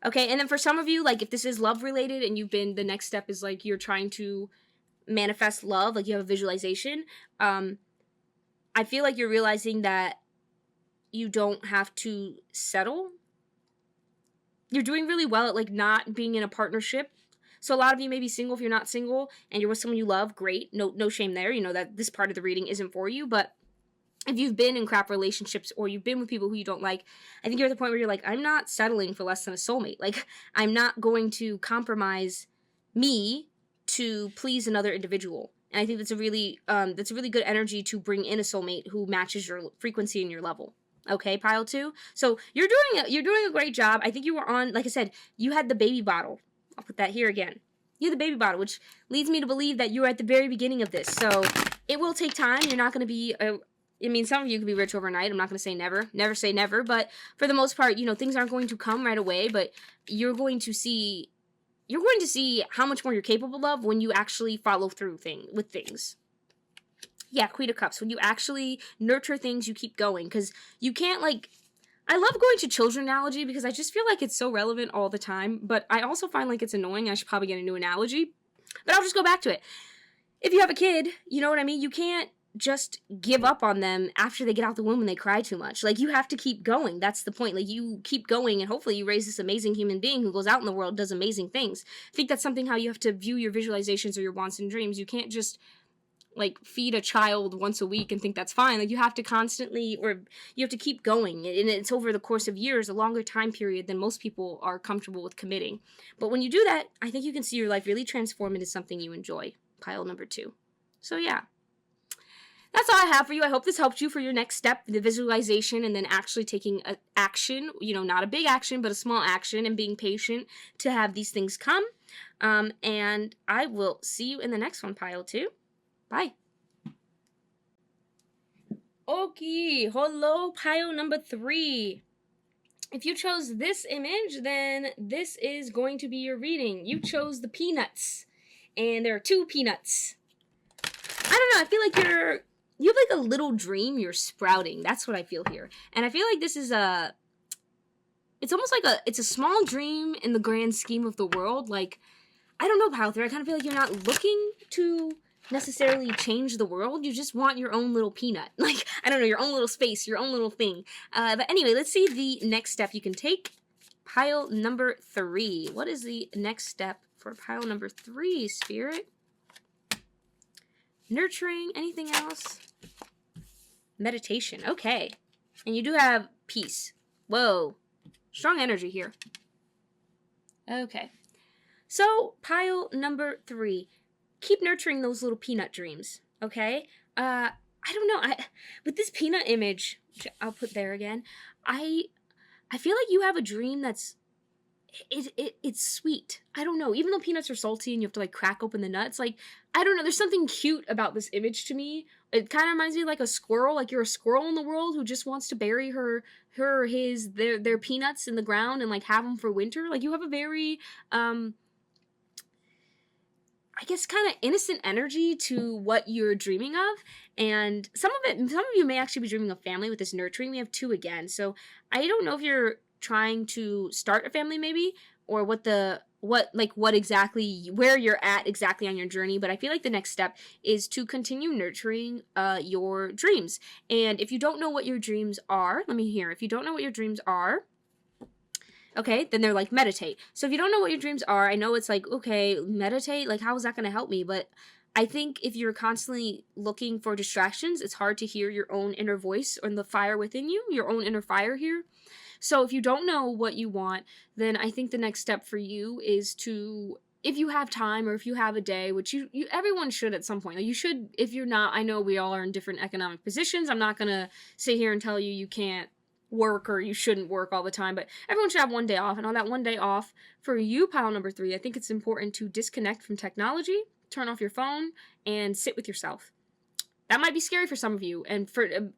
Speaker 1: Okay, and then for some of you, like, if this is love related and the next step is, like, you're trying to manifest love, like, you have a visualization, I feel like you're realizing that you don't have to settle. You're doing really well at, like, not being in a partnership. So a lot of you may be single if you're not single, and you're with someone you love, great, no shame there, you know, that this part of the reading isn't for you, but if you've been in crap relationships, or you've been with people who you don't like, I think you're at the point where you're like, I'm not settling for less than a soulmate. Like, I'm not going to compromise me to please another individual. And I think that's a really good energy to bring in a soulmate who matches your frequency and your level. Okay, pile 2. So you're doing a great job. I think you were on, like I said, you had the baby bottle. I'll put that here again. You had the baby bottle, which leads me to believe that you were at the very beginning of this. So it will take time. You're not going to be I mean, some of you could be rich overnight. I'm not going to say never. Never say never. But for the most part, you know, things aren't going to come right away. But you're going to see how much more you're capable of when you actually follow through with things. Yeah, Queen of Cups. When you actually nurture things, you keep going. Because you can't, like... I love going to children analogy because I just feel like it's so relevant all the time. But I also find like it's annoying. I should probably get a new analogy. But I'll just go back to it. If you have a kid, you know what I mean? You can't just give up on them after they get out the womb and they cry too much. Like, you have to keep going. That's the point. Like, you keep going, and hopefully you raise this amazing human being who goes out in the world, does amazing things. I think that's something how you have to view your visualizations or your wants and dreams. You can't just, like, feed a child once a week and think that's fine. Like, you have to constantly, or you have to keep going, and it's over the course of years, a longer time period than most people are comfortable with committing. But when you do that, I think you can see your life really transform into something you enjoy. Pile number 2. So yeah. That's all I have for you. I hope this helped you for your next step, the visualization, and then actually taking action, you know, not a big action, but a small action, and being patient to have these things come. And I will see you in the next one, pile 2. Bye. Okay, hello, pile number 3. If you chose this image, then this is going to be your reading. You chose the peanuts, and there are 2 peanuts. I don't know, I feel like you have like a little dream you're sprouting. That's what I feel here. And I feel like this is it's almost like it's a small dream in the grand scheme of the world. Like, I don't know, pile 3, I kind of feel like you're not looking to necessarily change the world. You just want your own little peanut. Like, I don't know, your own little space, your own little thing. But anyway, let's see the next step you can take. Pile number 3. What is the next step for pile number 3, Spirit? Nurturing, anything else? Meditation, okay. And you do have peace. Whoa. Strong energy here. Okay. So, pile number 3. Keep nurturing those little peanut dreams, okay? I don't know. With this peanut image, which I'll put there again, I feel like you have a dream that's it's sweet. I don't know. Even though peanuts are salty and you have to like crack open the nuts, like, I don't know. There's something cute about this image to me. It kind of reminds me of like a squirrel. Like, you're a squirrel in the world who just wants to bury their peanuts in the ground and like have them for winter. Like, you have a very I guess kind of innocent energy to what you're dreaming of. And some of you may actually be dreaming of family with this nurturing. We have 2 again. So I don't know if you're trying to start a family maybe, or what exactly, where you're at exactly on your journey, but I feel like the next step is to continue nurturing your dreams. And if you don't know what your dreams are, let me hear. If you don't know what your dreams are, okay, then they're like, meditate. So if you don't know what your dreams are, I know it's like, okay, meditate, like, how is that going to help me? But I think if you're constantly looking for distractions, it's hard to hear your own inner voice or the fire within you, your own inner fire here. So if you don't know what you want, then I think the next step for you is to if you have time or if you have a day, which you everyone should at some point. Like, you should, if you're not, I know we all are in different economic positions. I'm not gonna sit here and tell you you can't work or you shouldn't work all the time, but everyone should have one day off. And on that one day off, for you, pile number 3, I think it's important to disconnect from technology, turn off your phone, and sit with yourself. That might be scary for some of you, and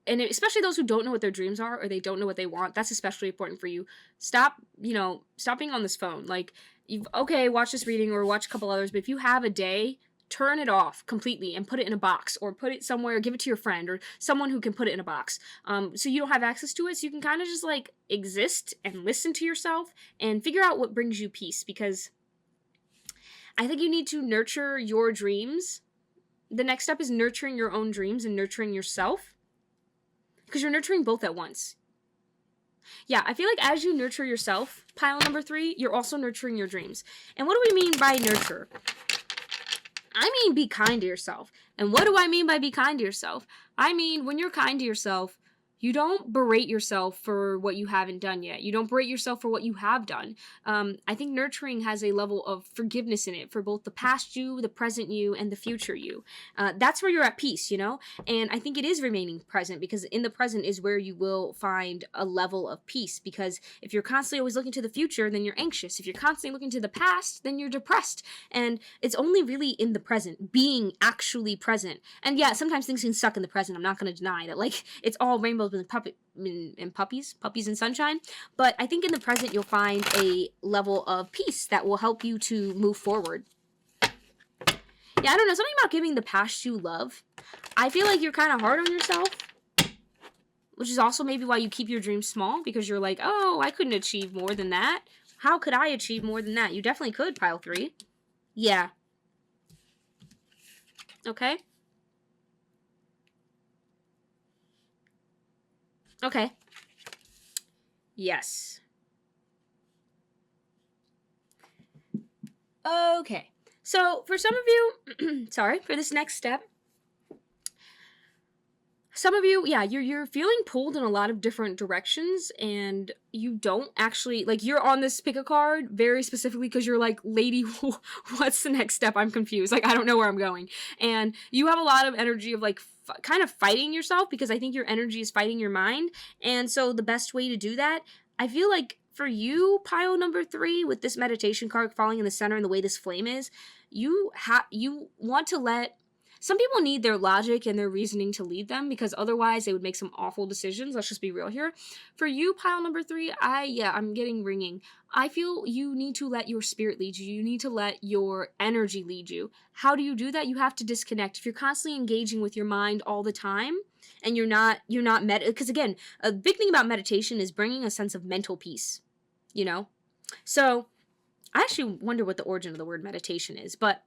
Speaker 1: especially those who don't know what their dreams are or they don't know what they want. That's especially important for you. Stop being on this phone. Like, watch this reading or watch a couple others, but if you have a day, turn it off completely and put it in a box or put it somewhere, give it to your friend or someone who can put it in a box. So you don't have access to it, so you can kind of just like exist and listen to yourself and figure out what brings you peace, because I think you need to nurture your dreams. The next step is nurturing your own dreams and nurturing yourself, because you're nurturing both at once. Yeah, I feel like as you nurture yourself, pile number 3, you're also nurturing your dreams. And what do we mean by nurture? I mean be kind to yourself. And what do I mean by be kind to yourself? I mean, when you're kind to yourself, you don't berate yourself for what you haven't done yet. You don't berate yourself for what you have done. I think nurturing has a level of forgiveness in it for both the past you, the present you, and the future you. That's where you're at peace, And I think it is remaining present, because in the present is where you will find a level of peace. Because if you're constantly always looking to the future, then you're anxious. If you're constantly looking to the past, then you're depressed. And it's only really in the present, being actually present. And yeah, sometimes things can suck in the present. I'm not going to deny that. Like, it's all rainbows and puppies and sunshine. But I think in the present you'll find a level of peace that will help you to move forward. Yeah, I don't know, something about giving the past you love. I feel like you're kind of hard on yourself, which is also maybe why you keep your dreams small, because you're like, oh, I couldn't achieve more than that. How could I achieve more than that? You definitely could, pile 3. Yeah. Okay. Okay. Yes. Okay. So, for some of you, sorry, for this next step, some of you, yeah, you're feeling pulled in a lot of different directions, and you don't actually, like, you're on this pick a card very specifically because you're like, lady, what's the next step? I'm confused. Like, I don't know where I'm going. And you have a lot of energy of, like, kind of fighting yourself, because I think your energy is fighting your mind. And so the best way to do that, I feel like for you, pile number 3, with this meditation card falling in the center and the way this flame is, you want to let... Some people need their logic and their reasoning to lead them, because otherwise they would make some awful decisions. Let's just be real here. For you, pile number 3, I'm getting ringing. I feel you need to let your spirit lead you. You need to let your energy lead you. How do you do that? You have to disconnect. If you're constantly engaging with your mind all the time, and you're not because again, a big thing about meditation is bringing a sense of mental peace, So I actually wonder what the origin of the word meditation is, but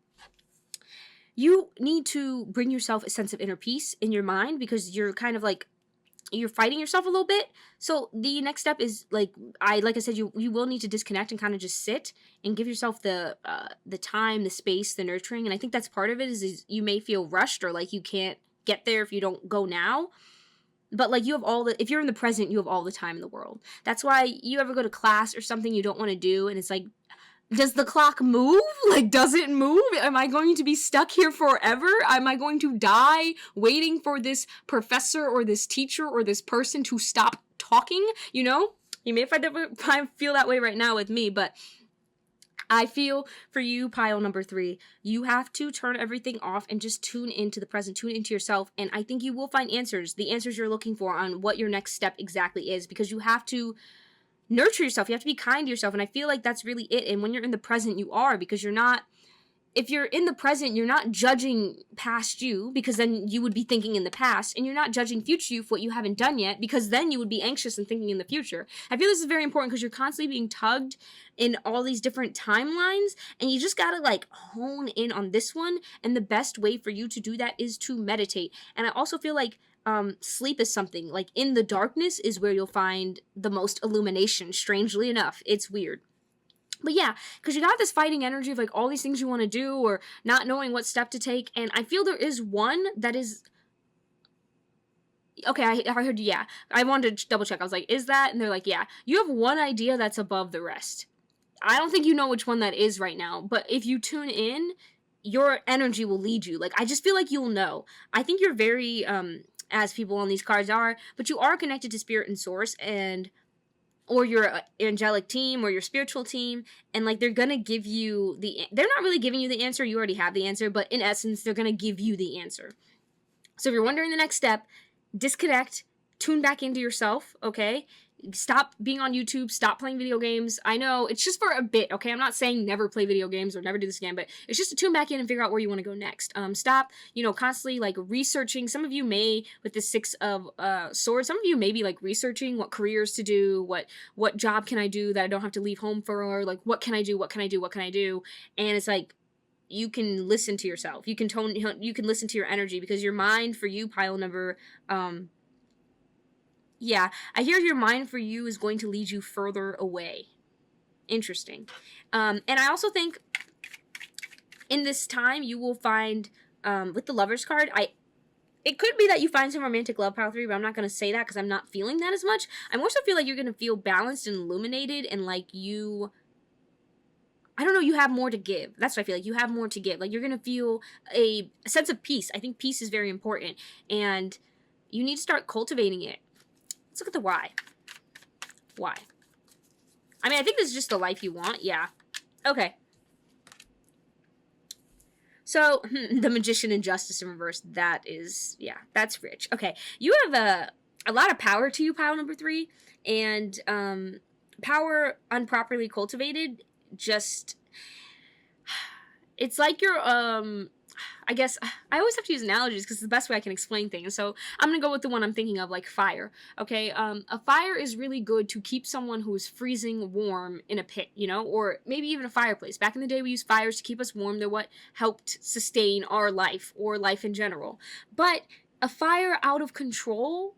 Speaker 1: you need to bring yourself a sense of inner peace in your mind, because you're kind of like, you're fighting yourself a little bit. So the next step is, like I said, you will need to disconnect and kind of just sit and give yourself the time, the space, the nurturing. And I think that's part of it is you may feel rushed or like you can't get there if you don't go now. But like, if you're in the present, you have all the time in the world. That's why you ever go to class or something you don't want to do, and it's like, does the clock move? Like, does it move? Am I going to be stuck here forever? Am I going to die waiting for this professor or this teacher or this person to stop talking? You may feel that way right now with me, but I feel for you, pile number 3, you have to turn everything off and just tune into the present, tune into yourself. And I think you will find the answers you're looking for on what your next step exactly is, because you have to nurture yourself. You have to be kind to yourself. And I feel like that's really it. And when you're in the present, you are, because if you're in the present, you're not judging past you, because then you would be thinking in the past, and you're not judging future you for what you haven't done yet, because then you would be anxious and thinking in the future. I feel this is very important, because you're constantly being tugged in all these different timelines, and you just gotta like hone in on this one. And the best way for you to do that is to meditate. And I also feel like sleep is something, like, in the darkness is where you'll find the most illumination, strangely enough. It's weird. But yeah, because you got this fighting energy of like all these things you want to do or not knowing what step to take. And I feel there is one that is... Okay, I heard, yeah. I wanted to double check. I was like, is that? And they're like, yeah. You have one idea that's above the rest. I don't think you know which one that is right now, but if you tune in, your energy will lead you. Like, I just feel like you'll know. I think you're very, as people on these cards are, but you are connected to spirit and source, and or your angelic team or your spiritual team, and like they're gonna give you they're not really giving you the answer, you already have the answer, but in essence they're gonna give you the answer. So if you're wondering the next step, disconnect, tune back into yourself, okay? Stop being on YouTube, stop playing video games. I know it's just for a bit, okay? I'm not saying never play video games or never do this again, but it's just to tune back in and figure out where you want to go next. Stop, constantly like researching. Some of you may, with the Six of Swords, some of you may be like researching what careers to do, what job can I do that I don't have to leave home for, or like what can I do, and it's like, you can listen to yourself. You can listen to your energy, because your mind for you, pile number, yeah, I hear your mind for you is going to lead you further away. Interesting. And I also think in this time you will find, with the Lovers card, it could be that you find some romantic love, pile 3, but I'm not going to say that because I'm not feeling that as much. I more so feel like you're going to feel balanced and illuminated, and like you have more to give. That's what I feel like. You have more to give. Like, you're going to feel a sense of peace. I think peace is very important, and you need to start cultivating it. Let's look at the why. Why? I mean, I think this is just the life you want. Yeah. Okay. So, the Magician and Justice in reverse. That is, yeah, that's rich. Okay. You have a lot of power to you, pile number 3. And power unproperly cultivated, just, it's like you're, I guess, I always have to use analogies because it's the best way I can explain things. So I'm going to go with the one I'm thinking of, like fire. Okay, a fire is really good to keep someone who is freezing warm in a pit, or maybe even a fireplace. Back in the day, we used fires to keep us warm. They're what helped sustain our life, or life in general. But a fire out of control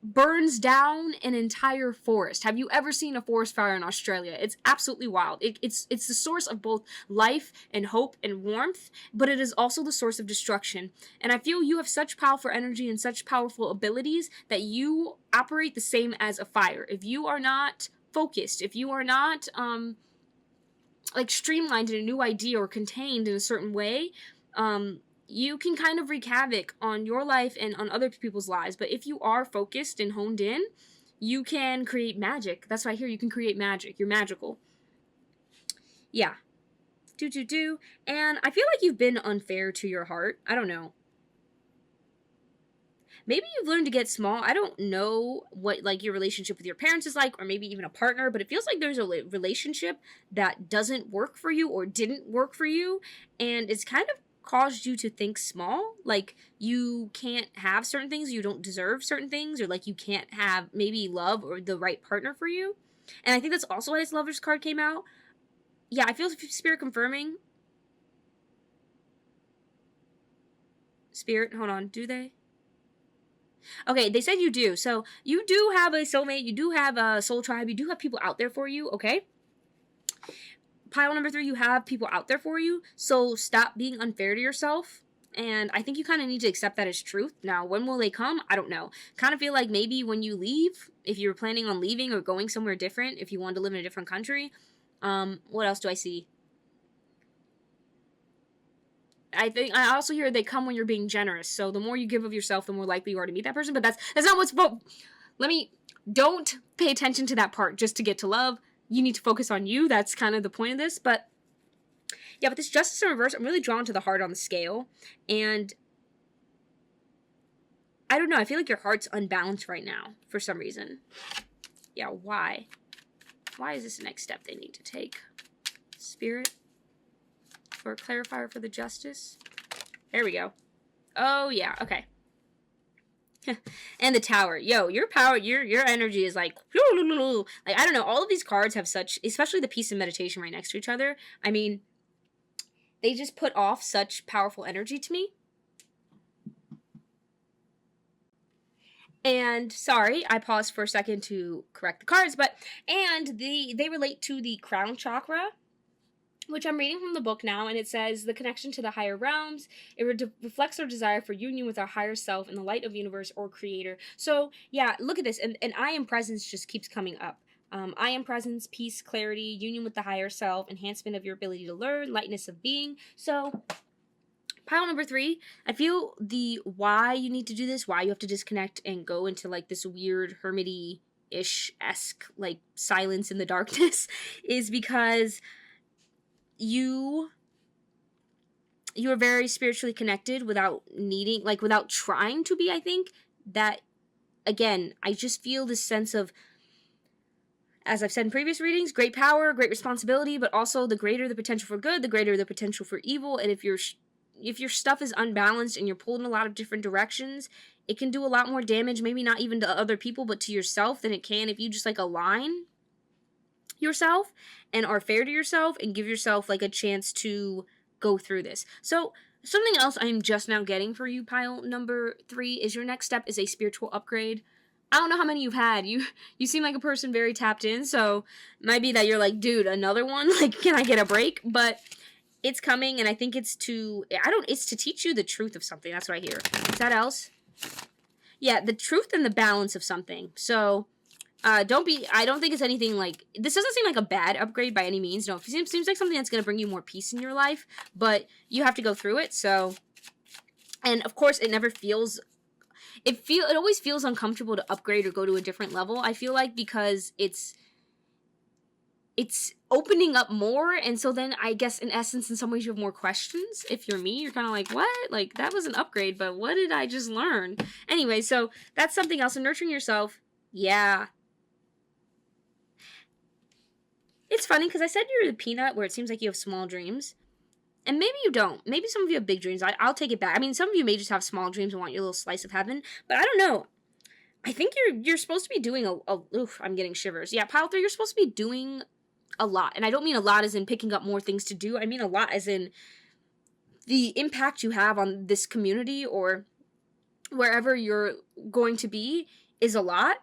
Speaker 1: burns down an entire forest. Have you ever seen a forest fire in Australia? It's absolutely wild. It's the source of both life and hope and warmth, but it is also the source of destruction. And I feel you have such powerful energy and such powerful abilities that you operate the same as a fire. If you are not focused, if you are not like streamlined in a new idea or contained in a certain way, you can kind of wreak havoc on your life and on other people's lives. But if you are focused and honed in, you can create magic. That's why I hear you can create magic. You're magical. Yeah. And I feel like you've been unfair to your heart. I don't know. Maybe you've learned to get small. I don't know what like your relationship with your parents is like, or maybe even a partner, but it feels like there's a relationship that doesn't work for you or didn't work for you, and it's kind of caused you to think small, like you can't have certain things, you don't deserve certain things, or like you can't have maybe love or the right partner for you. And I think that's also why this Lovers card came out. Yeah, I feel Spirit confirming. Spirit, hold on, do they? Okay, they said you do. So you do have a soulmate, you do have a soul tribe, you do have people out there for you, okay? Pile number 3, you have people out there for you, so stop being unfair to yourself, and I think you kind of need to accept that as truth. Now, when will they come? I don't know. Kind of feel like maybe when you leave, if you're planning on leaving or going somewhere different, if you want to live in a different country. What else do I see? I also hear they come when you're being generous, so the more you give of yourself, the more likely you are to meet that person, but that's not what's, don't pay attention to that part just to get to love. You need to focus on you. That's kind of the point of this. But yeah, with this Justice in reverse, I'm really drawn to the heart on the scale. And I don't know. I feel like your heart's unbalanced right now for some reason. Yeah, why? Why is this the next step they need to take? Spirit? Or clarifier for the Justice? There we go. Oh, yeah. Okay. And the Tower. Yo, your power, your energy is like, I don't know, all of these cards have such, especially the Peace and Meditation right next to each other. I mean, they just put off such powerful energy to me. And sorry, I paused for a second to correct the cards, and they relate to the crown chakra, which I'm reading from the book now, and it says, the connection to the higher realms, it reflects our desire for union with our higher self in the light of universe or creator. So, yeah, look at this, and I am presence just keeps coming up. I am presence, peace, clarity, union with the higher self, enhancement of your ability to learn, lightness of being. So pile number 3, I feel the why you need to do this, why you have to disconnect and go into like this weird hermity-ish-esque like silence in the darkness is because you are very spiritually connected without needing, like without trying to be. I think that, again, I just feel this sense of, as I've said in previous readings, great power, great responsibility, but also the greater the potential for good, the greater the potential for evil. And if your stuff is unbalanced and you're pulled in a lot of different directions, it can do a lot more damage, maybe not even to other people, but to yourself than it can if you just like align yourself and are fair to yourself and give yourself like a chance to go through this. So something else I'm just now getting for you, pile number 3, is your next step is a spiritual upgrade. I don't know how many you've had. You seem like a person very tapped in, so it might be that you're like, dude, another one? Like, can I get a break? But it's coming, and I think it's to teach you the truth of something. That's what I hear. Is that else? Yeah, the truth and the balance of something. So I don't think it's anything like, this doesn't seem like a bad upgrade by any means. No, it seems like something that's going to bring you more peace in your life, but you have to go through it. So, and of course, it never feels, it always feels uncomfortable to upgrade or go to a different level. I feel like because it's opening up more, and so then I guess in essence, in some ways, you have more questions. If you're me, you're kind of like, what? Like, that was an upgrade, but what did I just learn? Anyway, so that's something else. And nurturing yourself, yeah. It's funny, because I said you're the peanut, where it seems like you have small dreams. And maybe you don't. Maybe some of you have big dreams. I'll take it back. I mean, some of you may just have small dreams and want your little slice of heaven. But I don't know. I think you're supposed to be doing oof, I'm getting shivers. Yeah, pile 3, you're supposed to be doing a lot. And I don't mean a lot as in picking up more things to do. I mean a lot as in the impact you have on this community or wherever you're going to be is a lot.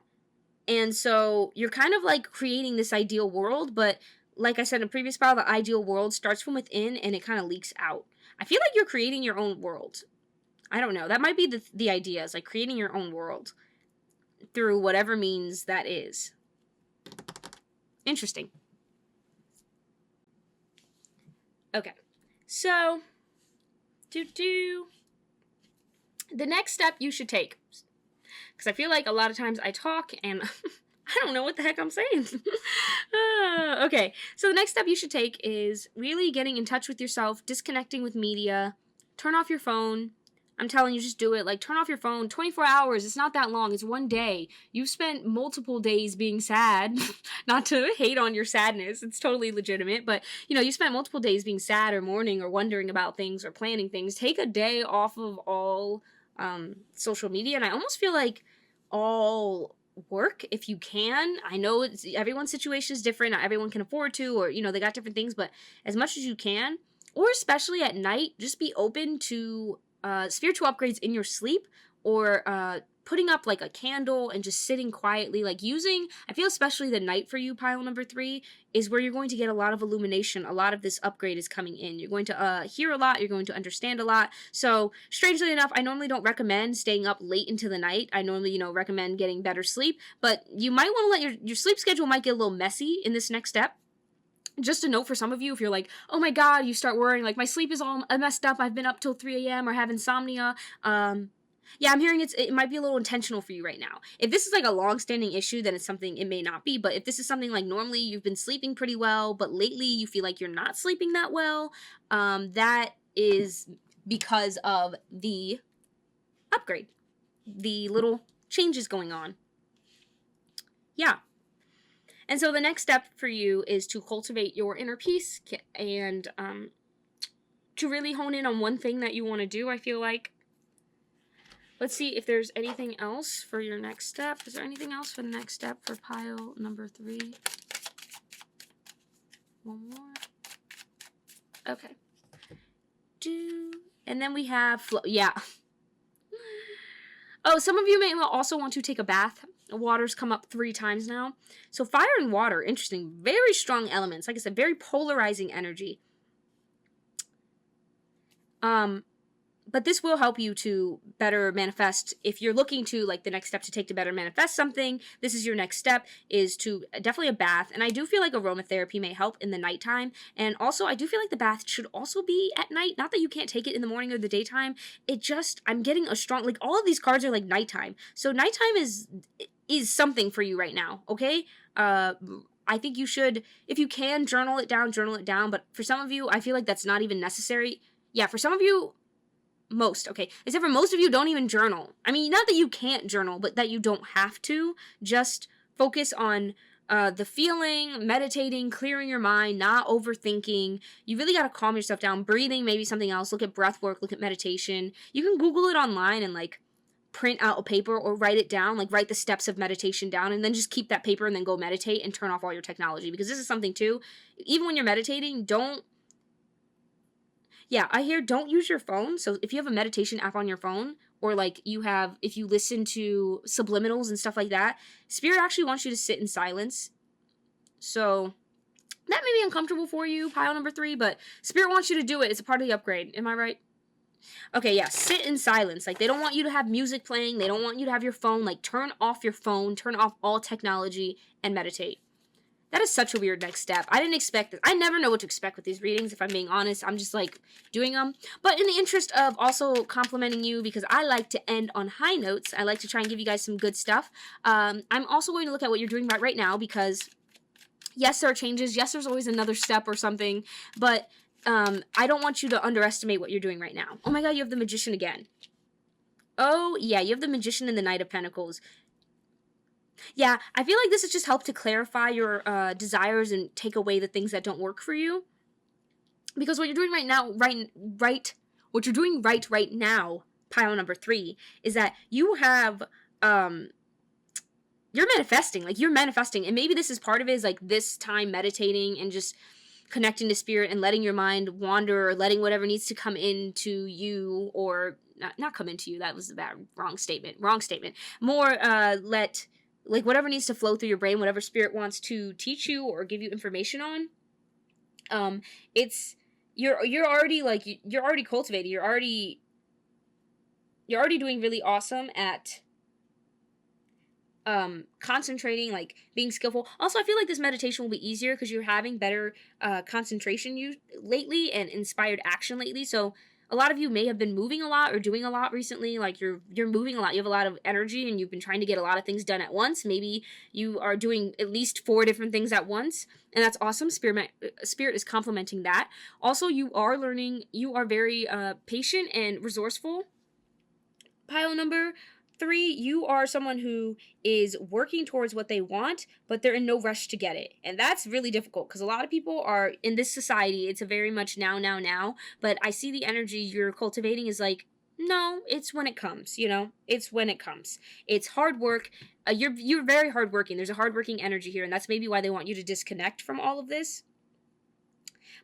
Speaker 1: And so you're kind of like creating this ideal world, but like I said in a previous file, the ideal world starts from within and it kind of leaks out. I feel like you're creating your own world. I don't know. That might be the idea, is like creating your own world through whatever means that is. Interesting. Okay. So, the next step you should take, because I feel like a lot of times I talk and I don't know what the heck I'm saying. Okay, so the next step you should take is really getting in touch with yourself, disconnecting with media, turn off your phone. I'm telling you, just do it. Like, turn off your phone. 24 hours, it's not that long. It's one day. You've spent multiple days being sad. Not to hate on your sadness. It's totally legitimate. But, you spent multiple days being sad or mourning or wondering about things or planning things. Take a day off of all social media. And I almost feel like all work, if you can. I know everyone's situation is different. Not everyone can afford to, or, they got different things. But as much as you can, or especially at night, just be open to spiritual upgrades in your sleep, or putting up like a candle and just sitting quietly, like I feel especially the night for you, pile number 3, is where you're going to get a lot of illumination. A lot of this upgrade is coming in. You're going to hear a lot. You're going to understand a lot. So strangely enough, I normally don't recommend staying up late into the night. I normally, recommend getting better sleep, but you might want to let your sleep schedule might get a little messy in this next step. Just a note for some of you, if you're like, oh my god, you start worrying, like, my sleep is all messed up, I've been up till 3 a.m. or have insomnia, yeah, I'm hearing it might be a little intentional for you right now. If this is like a long-standing issue, then it's something it may not be, but if this is something like normally you've been sleeping pretty well, but lately you feel like you're not sleeping that well, that is because of the upgrade, the little changes going on. Yeah. And so the next step for you is to cultivate your inner peace and to really hone in on one thing that you want to do, I feel like. Let's see if there's anything else for your next step. Is there anything else for the next step for pile number 3? One more. Okay. And then we have flow. Yeah. Oh, some of you may also want to take a bath. Water's come up 3 times now. So fire and water, interesting. Very strong elements. Like I said, very polarizing energy. but this will help you to better manifest. If you're looking to, like, the next step to take to better manifest something, this is your next step, is to definitely a bath. And I do feel like aromatherapy may help in the nighttime. And also, I do feel like the bath should also be at night. Not that you can't take it in the morning or the daytime. It just, I'm getting a strong, like, all of these cards are like nighttime. So nighttime is something for you right now, okay? I think you should, if you can, journal it down. But for some of you, I feel like that's not even necessary. Yeah, for some of you, except for most of you don't even journal. I mean, not that you can't journal, but that you don't have to. Just focus on the feeling, meditating, clearing your mind, not overthinking. You really got to calm yourself down. Breathing, maybe something else. Look at breath work, look at meditation. You can Google it online and, like, print out a paper or write it down, like write the steps of meditation down, and then just keep that paper and then go meditate and turn off all your technology. Because this is something too, even when you're meditating, don't use your phone. So if you have a meditation app on your phone, or like if you listen to subliminals and stuff like that, Spirit actually wants you to sit in silence. So that may be uncomfortable for you, pile number 3, but Spirit wants you to do it. It's a part of the upgrade. Am I right? Okay, yeah, sit in silence. Like, they don't want you to have music playing. They don't want you to have your phone. Like, turn off your phone, turn off all technology, and meditate. That is such a weird next step. I didn't expect this. I never know what to expect with these readings, if I'm being honest. I'm just, like, doing them. But in the interest of also complimenting you, because I like to end on high notes, I like to try and give you guys some good stuff. I'm also going to look at what you're doing right now, because, yes, there are changes. Yes, there's always another step or something. But I don't want you to underestimate what you're doing right now. Oh my god, you have the Magician again. Oh, yeah, you have the Magician and the Knight of Pentacles. Yeah, I feel like this has just helped to clarify your desires and take away the things that don't work for you. Because what you're doing right now, what you're doing right now, pile number 3, is that you have, you're manifesting. Like, you're manifesting. And maybe this is part of it, is like this time meditating and just connecting to Spirit and letting your mind wander, or letting whatever needs to come into you, or not come into you. That was a wrong statement. More, let, like, whatever needs to flow through your brain, whatever Spirit wants to teach you or give you information on. You're already, like, you're already cultivating. You're already doing really awesome at concentrating, like, being skillful. Also, I feel like this meditation will be easier because you're having better concentration lately and inspired action lately. So a lot of you may have been moving a lot or doing a lot recently. Like, you're moving a lot. You have a lot of energy and you've been trying to get a lot of things done at once. Maybe you are doing at least 4 different things at once, and that's awesome. Spirit is complementing that. Also, you are learning. You are very patient and resourceful. Pile number 3, you are someone who is working towards what they want, but they're in no rush to get it. And that's really difficult, because a lot of people are, in this society, it's a very much now. But I see the energy you're cultivating is like, no, it's when it comes, It's when it comes. It's hard work. You're very hardworking. There's a hardworking energy here, and that's maybe why they want you to disconnect from all of this.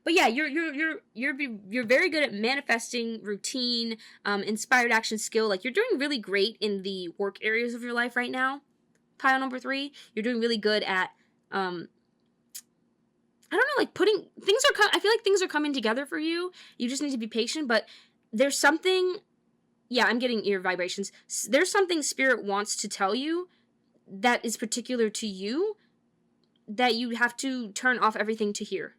Speaker 1: But yeah, you're very good at manifesting, routine, inspired action skill. Like, you're doing really great in the work areas of your life right now. Pile number 3, you're doing really good at, I don't know, like, I feel like things are coming together for you. You just need to be patient, but there's something, yeah, I'm getting ear vibrations. There's something Spirit wants to tell you that is particular to you that you have to turn off everything to hear.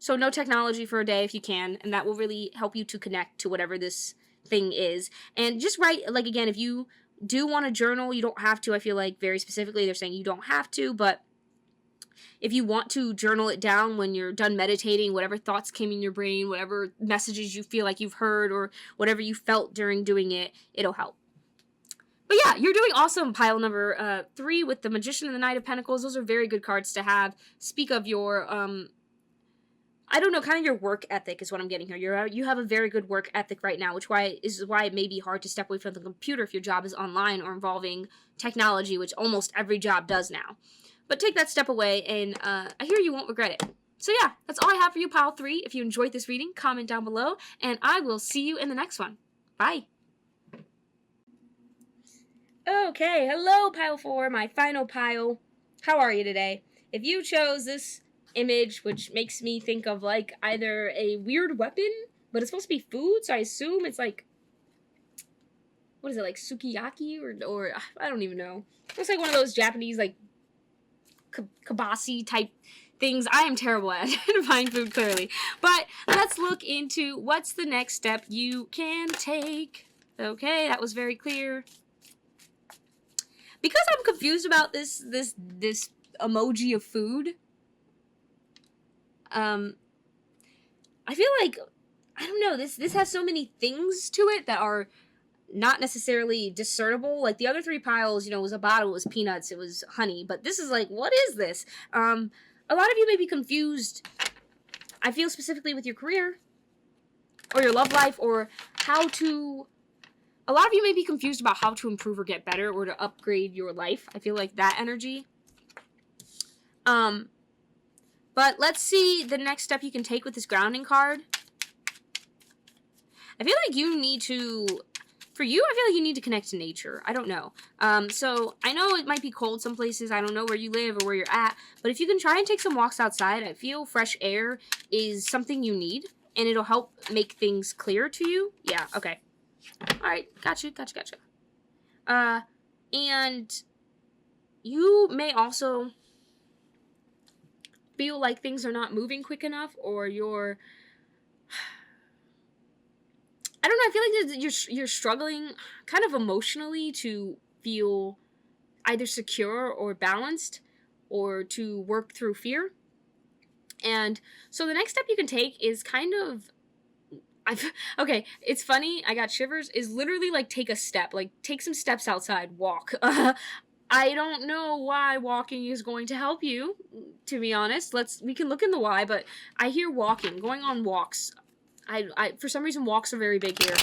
Speaker 1: So no technology for a day if you can, and that will really help you to connect to whatever this thing is. And just write, like, again, if you do want to journal, you don't have to. I feel like very specifically they're saying you don't have to, but if you want to journal it down when you're done meditating, whatever thoughts came in your brain, whatever messages you feel like you've heard, or whatever you felt during doing it, it'll help. But yeah, you're doing awesome, pile number 3 with the Magician and the Knight of Pentacles. Those are very good cards to have. Speak of your, I don't know, kind of your work ethic is what I'm getting here. You have a very good work ethic right now, which is why it may be hard to step away from the computer if your job is online or involving technology, which almost every job does now. But take that step away, and I hear you won't regret it. So yeah, that's all I have for you, pile 3. If you enjoyed this reading, comment down below, and I will see you in the next one. Bye. Okay, hello, pile 4, my final pile. How are you today? If you chose this image, which makes me think of, like, either a weird weapon But it's supposed to be food, so I assume it's like, what is it, like sukiyaki or I don't even know. It looks like one of those Japanese like kabasi type things. I am terrible at identifying food, clearly. But let's look into what's the next step you can take. Okay, that was very clear. Because I'm confused about this emoji of food, I feel like, I don't know, this has so many things to it that are not necessarily discernible. Like the other three piles, you know, was a bottle, it was peanuts, it was honey, but this is like, what is this? A lot of you may be confused, I feel, specifically with your career or your love life, or how to, a lot of you may be confused about how to improve or get better or to upgrade your life. I feel like that energy. But let's see the next step you can take with this grounding card. I feel like you need to, for you, I feel like you need to connect to nature. I don't know. So I know it might be cold some places. I don't know where you live or where you're at. But if you can try and take some walks outside, I feel fresh air is something you need. And it'll help make things clear to you. Yeah, okay. All right, gotcha. And you may also feel like things are not moving quick enough, or you're, I don't know, I feel like you're struggling kind of emotionally to feel either secure or balanced, or to work through fear. And so the next step you can take is kind of, okay, it's funny, I got shivers, is literally like take a step, like take some steps outside, walk. I don't know why walking is going to help you, to be honest. We can look in the why, but I hear walking, going on walks. I for some reason, walks are very big here.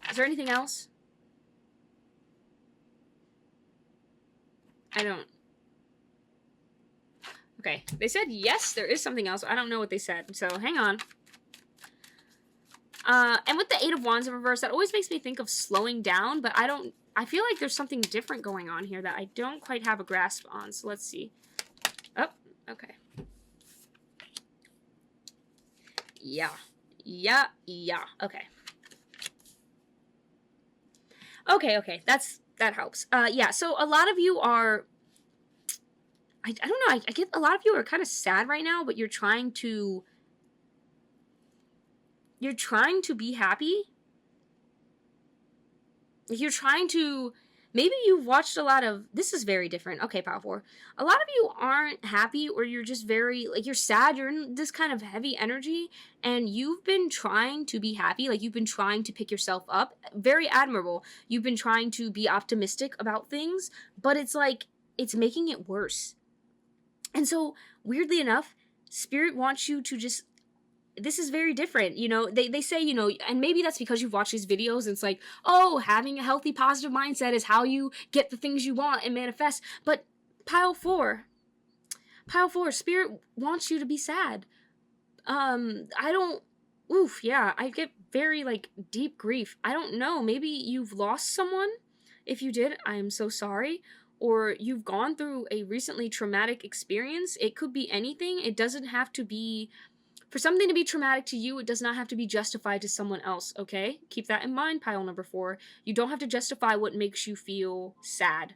Speaker 1: Is there anything else? I don't. Okay, they said yes, there is something else. I don't know what they said, so hang on. And with the Eight of Wands in reverse, that always makes me think of slowing down, but I feel like there's something different going on here that I don't quite have a grasp on, so let's see. Oh, okay. Yeah, okay. Okay, that helps. Yeah, so a lot of you are, I don't know, I get a lot of you are kind of sad right now, but you're trying to be happy. You're trying to, maybe you've watched a lot of, this is very different. Okay, Power 4. A lot of you aren't happy, or you're just very, like, you're sad, you're in this kind of heavy energy, and you've been trying to be happy, like, you've been trying to pick yourself up. Very admirable. You've been trying to be optimistic about things, but it's like, it's making it worse. And so, weirdly enough, Spirit wants you to just, this is very different, you know, they say, you know, and maybe that's because you've watched these videos, and it's like, oh, having a healthy, positive mindset is how you get the things you want and manifest. But Pile 4, Spirit wants you to be sad. I get very, like, deep grief. I don't know, maybe you've lost someone. If you did, I am so sorry. Or you've gone through a recently traumatic experience. It could be anything. It doesn't have to be, for something to be traumatic to you, it does not have to be justified to someone else, okay? Keep that in mind, pile number 4. You don't have to justify what makes you feel sad.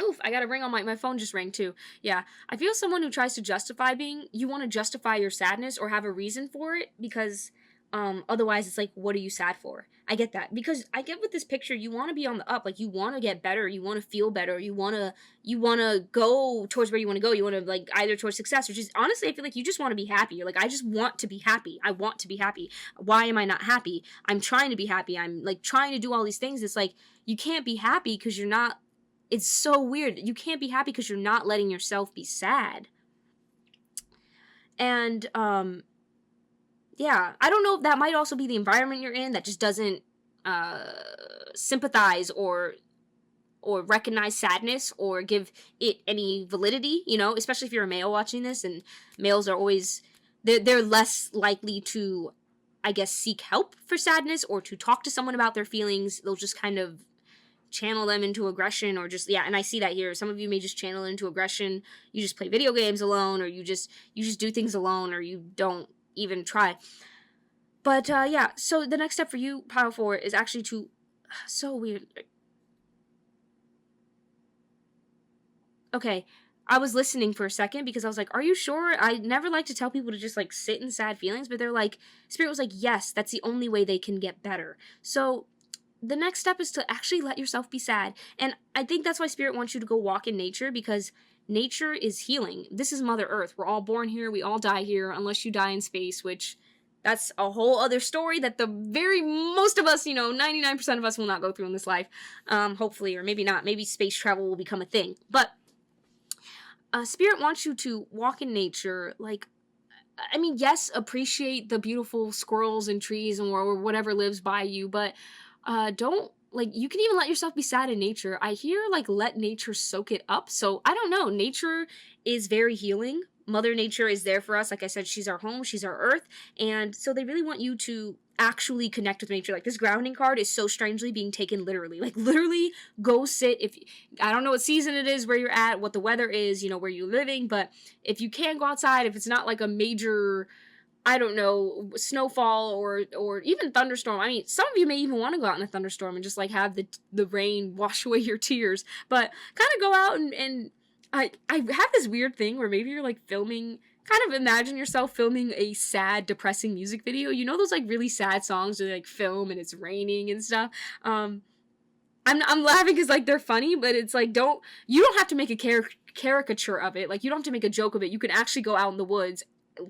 Speaker 1: Oof, I got a ring on my phone just rang too. Yeah, I feel someone who tries to justify you want to justify your sadness or have a reason for it, because otherwise it's like, what are you sad for? I get that, because I get with this picture, you want to be on the up, like you want to get better, you want to feel better, you want to go towards where you want to go, you want to, like, either towards success, or just, honestly, I feel like you just want to be happy. You're like, I just want to be happy. I want to be happy. Why am I not happy? I'm trying to be happy. I'm, like, trying to do all these things. It's like, you can't be happy because you're not, it's so weird. You can't be happy because you're not letting yourself be sad. And, yeah, I don't know if that might also be the environment you're in that just doesn't sympathize or recognize sadness or give it any validity, you know, especially if you're a male watching this, and males are always, they're less likely to, I guess, seek help for sadness or to talk to someone about their feelings. They'll just kind of channel them into aggression, or just, yeah, and I see that here. Some of you may just channel into aggression. You just play video games alone, or you just do things alone, or you don't even try. But yeah, so the next step for you, pile 4, is actually to, so weird. Okay, I was listening for a second because I was like, are you sure? I never like to tell people to just like sit in sad feelings, but they're like, Spirit was like, yes, that's the only way they can get better. So the next step is to actually let yourself be sad. And I think that's why Spirit wants you to go walk in nature, because nature is healing. This is Mother Earth. We're all born here. We all die here, unless you die in space, which that's a whole other story that the very most of us, 99% of us will not go through in this life. Hopefully, or maybe not. Maybe space travel will become a thing. But Spirit wants you to walk in nature. Like, I mean, yes, appreciate the beautiful squirrels and trees and or whatever lives by you, but don't, like, you can even let yourself be sad in nature. I hear, like, let nature soak it up. So I don't know. Nature is very healing. Mother Nature is there for us. Like I said, she's our home, she's our earth. And so they really want you to actually connect with nature. Like, this grounding card is so strangely being taken literally. Like, literally go sit. If I don't know what season it is, where you're at, what the weather is, where you're living, but if you can go outside, if it's not like a major, I don't know, snowfall or even thunderstorm. I mean, some of you may even want to go out in a thunderstorm and just like have the rain wash away your tears. But kind of go out and I have this weird thing where maybe you're like filming, kind of imagine yourself filming a sad, depressing music video. You know those like really sad songs where they like film and it's raining and stuff. I'm laughing because like they're funny, but it's like you don't have to make a caricature of it. Like, you don't have to make a joke of it. You can actually go out in the woods,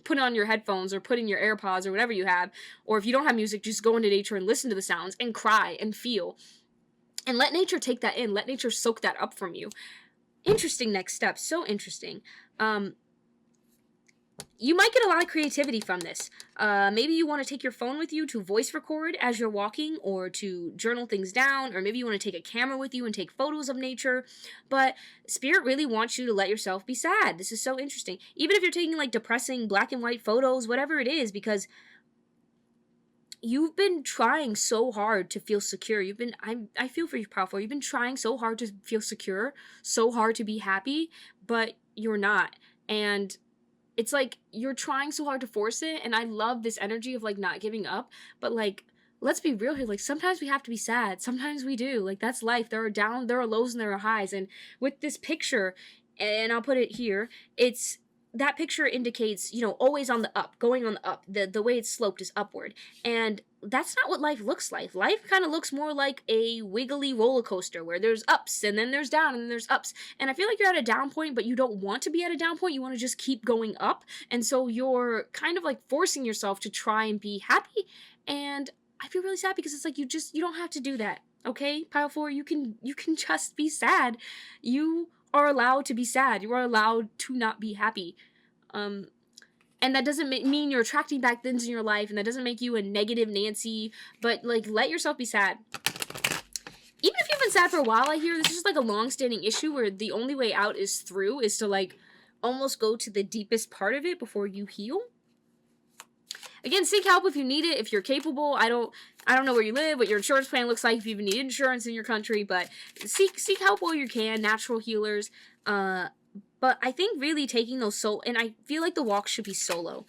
Speaker 1: put on your headphones or put in your AirPods or whatever you have, or if you don't have music, just go into nature and listen to the sounds and cry and feel. And let nature take that in. Let nature soak that up from you. Interesting next step. So interesting. You might get a lot of creativity from this. Maybe you want to take your phone with you to voice record as you're walking, or to journal things down, or maybe you want to take a camera with you and take photos of nature. But Spirit really wants you to let yourself be sad. This is so interesting. Even if you're taking like depressing black and white photos, whatever it is, because you've been trying so hard to feel secure. I feel for you, powerful. You've been trying so hard to feel secure, so hard to be happy, but you're not. And it's like you're trying so hard to force it, and I love this energy of like not giving up, but like, let's be real here. Like, sometimes we have to be sad. Sometimes we do. Like, that's life. There are lows and there are highs. And with this picture, and I'll put it here, that picture indicates, always on the up, going on the up. The way it's sloped is upward. And that's not what life looks like. Life kind of looks more like a wiggly roller coaster where there's ups and then there's down and then there's ups. And I feel like you're at a down point, but you don't want to be at a down point. You want to just keep going up. And so you're kind of like forcing yourself to try and be happy. And I feel really sad because it's like you don't have to do that. Okay, pile 4, you can just be sad. You are allowed to be sad. You are allowed to not be happy. And that doesn't mean you're attracting bad things in your life, and that doesn't make you a negative Nancy, but like, let yourself be sad. Even if you've been sad for a while, I hear this is just like a long-standing issue where the only way out is to like almost go to the deepest part of it before you heal. Again, seek help if you need it, if you're capable. I don't know where you live, what your insurance plan looks like, if you even need insurance in your country, but seek help while you can, natural healers. But I think really taking those and I feel like the walk should be solo.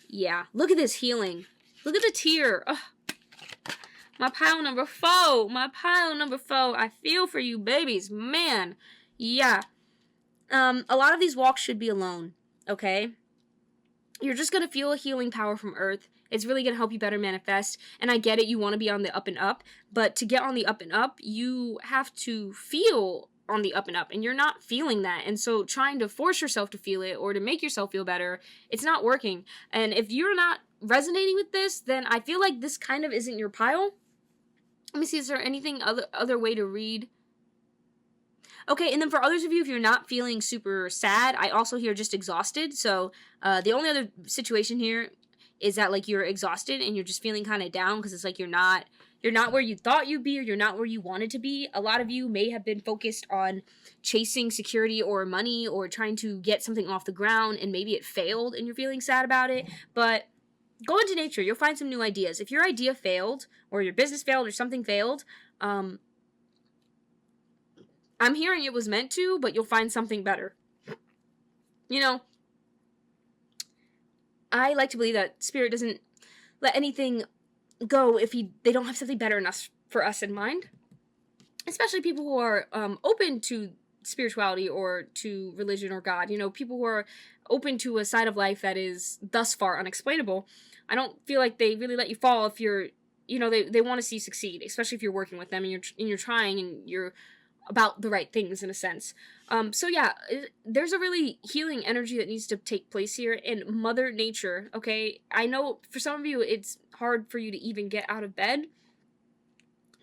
Speaker 1: Yeah, look at this healing. Look at the tear. Ugh. My pile number 4. I feel for you, babies. Man. Yeah. A lot of these walks should be alone, okay? You're just going to feel a healing power from Earth. It's really going to help you better manifest. And I get it, you want to be on the up and up. But to get on the up and up, you have to feel on the up and up. And you're not feeling that. And so trying to force yourself to feel it or to make yourself feel better, it's not working. And if you're not resonating with this, then I feel like this kind of isn't your pile. Let me see, is there anything other way to read? Okay, and then for others of you, if you're not feeling super sad, I also hear just exhausted. So the only other situation here is that like you're exhausted and you're just feeling kind of down because it's like you're not where you thought you'd be, or you're not where you wanted to be. A lot of you may have been focused on chasing security or money or trying to get something off the ground, and maybe it failed and you're feeling sad about it. But go into nature. You'll find some new ideas. If your idea failed or your business failed or something failed, I'm hearing it was meant to, but you'll find something better. You know, I like to believe that Spirit doesn't let anything go if they don't have something better enough for us in mind. Especially people who are open to spirituality or to religion or God. You know, people who are open to a side of life that is thus far unexplainable. I don't feel like they really let you fall if you're, you know, they want to see you succeed, especially if you're working with them and you're trying and you're about the right things in a sense. So yeah, there's a really healing energy that needs to take place here in Mother Nature, okay? I know for some of you it's hard for you to even get out of bed,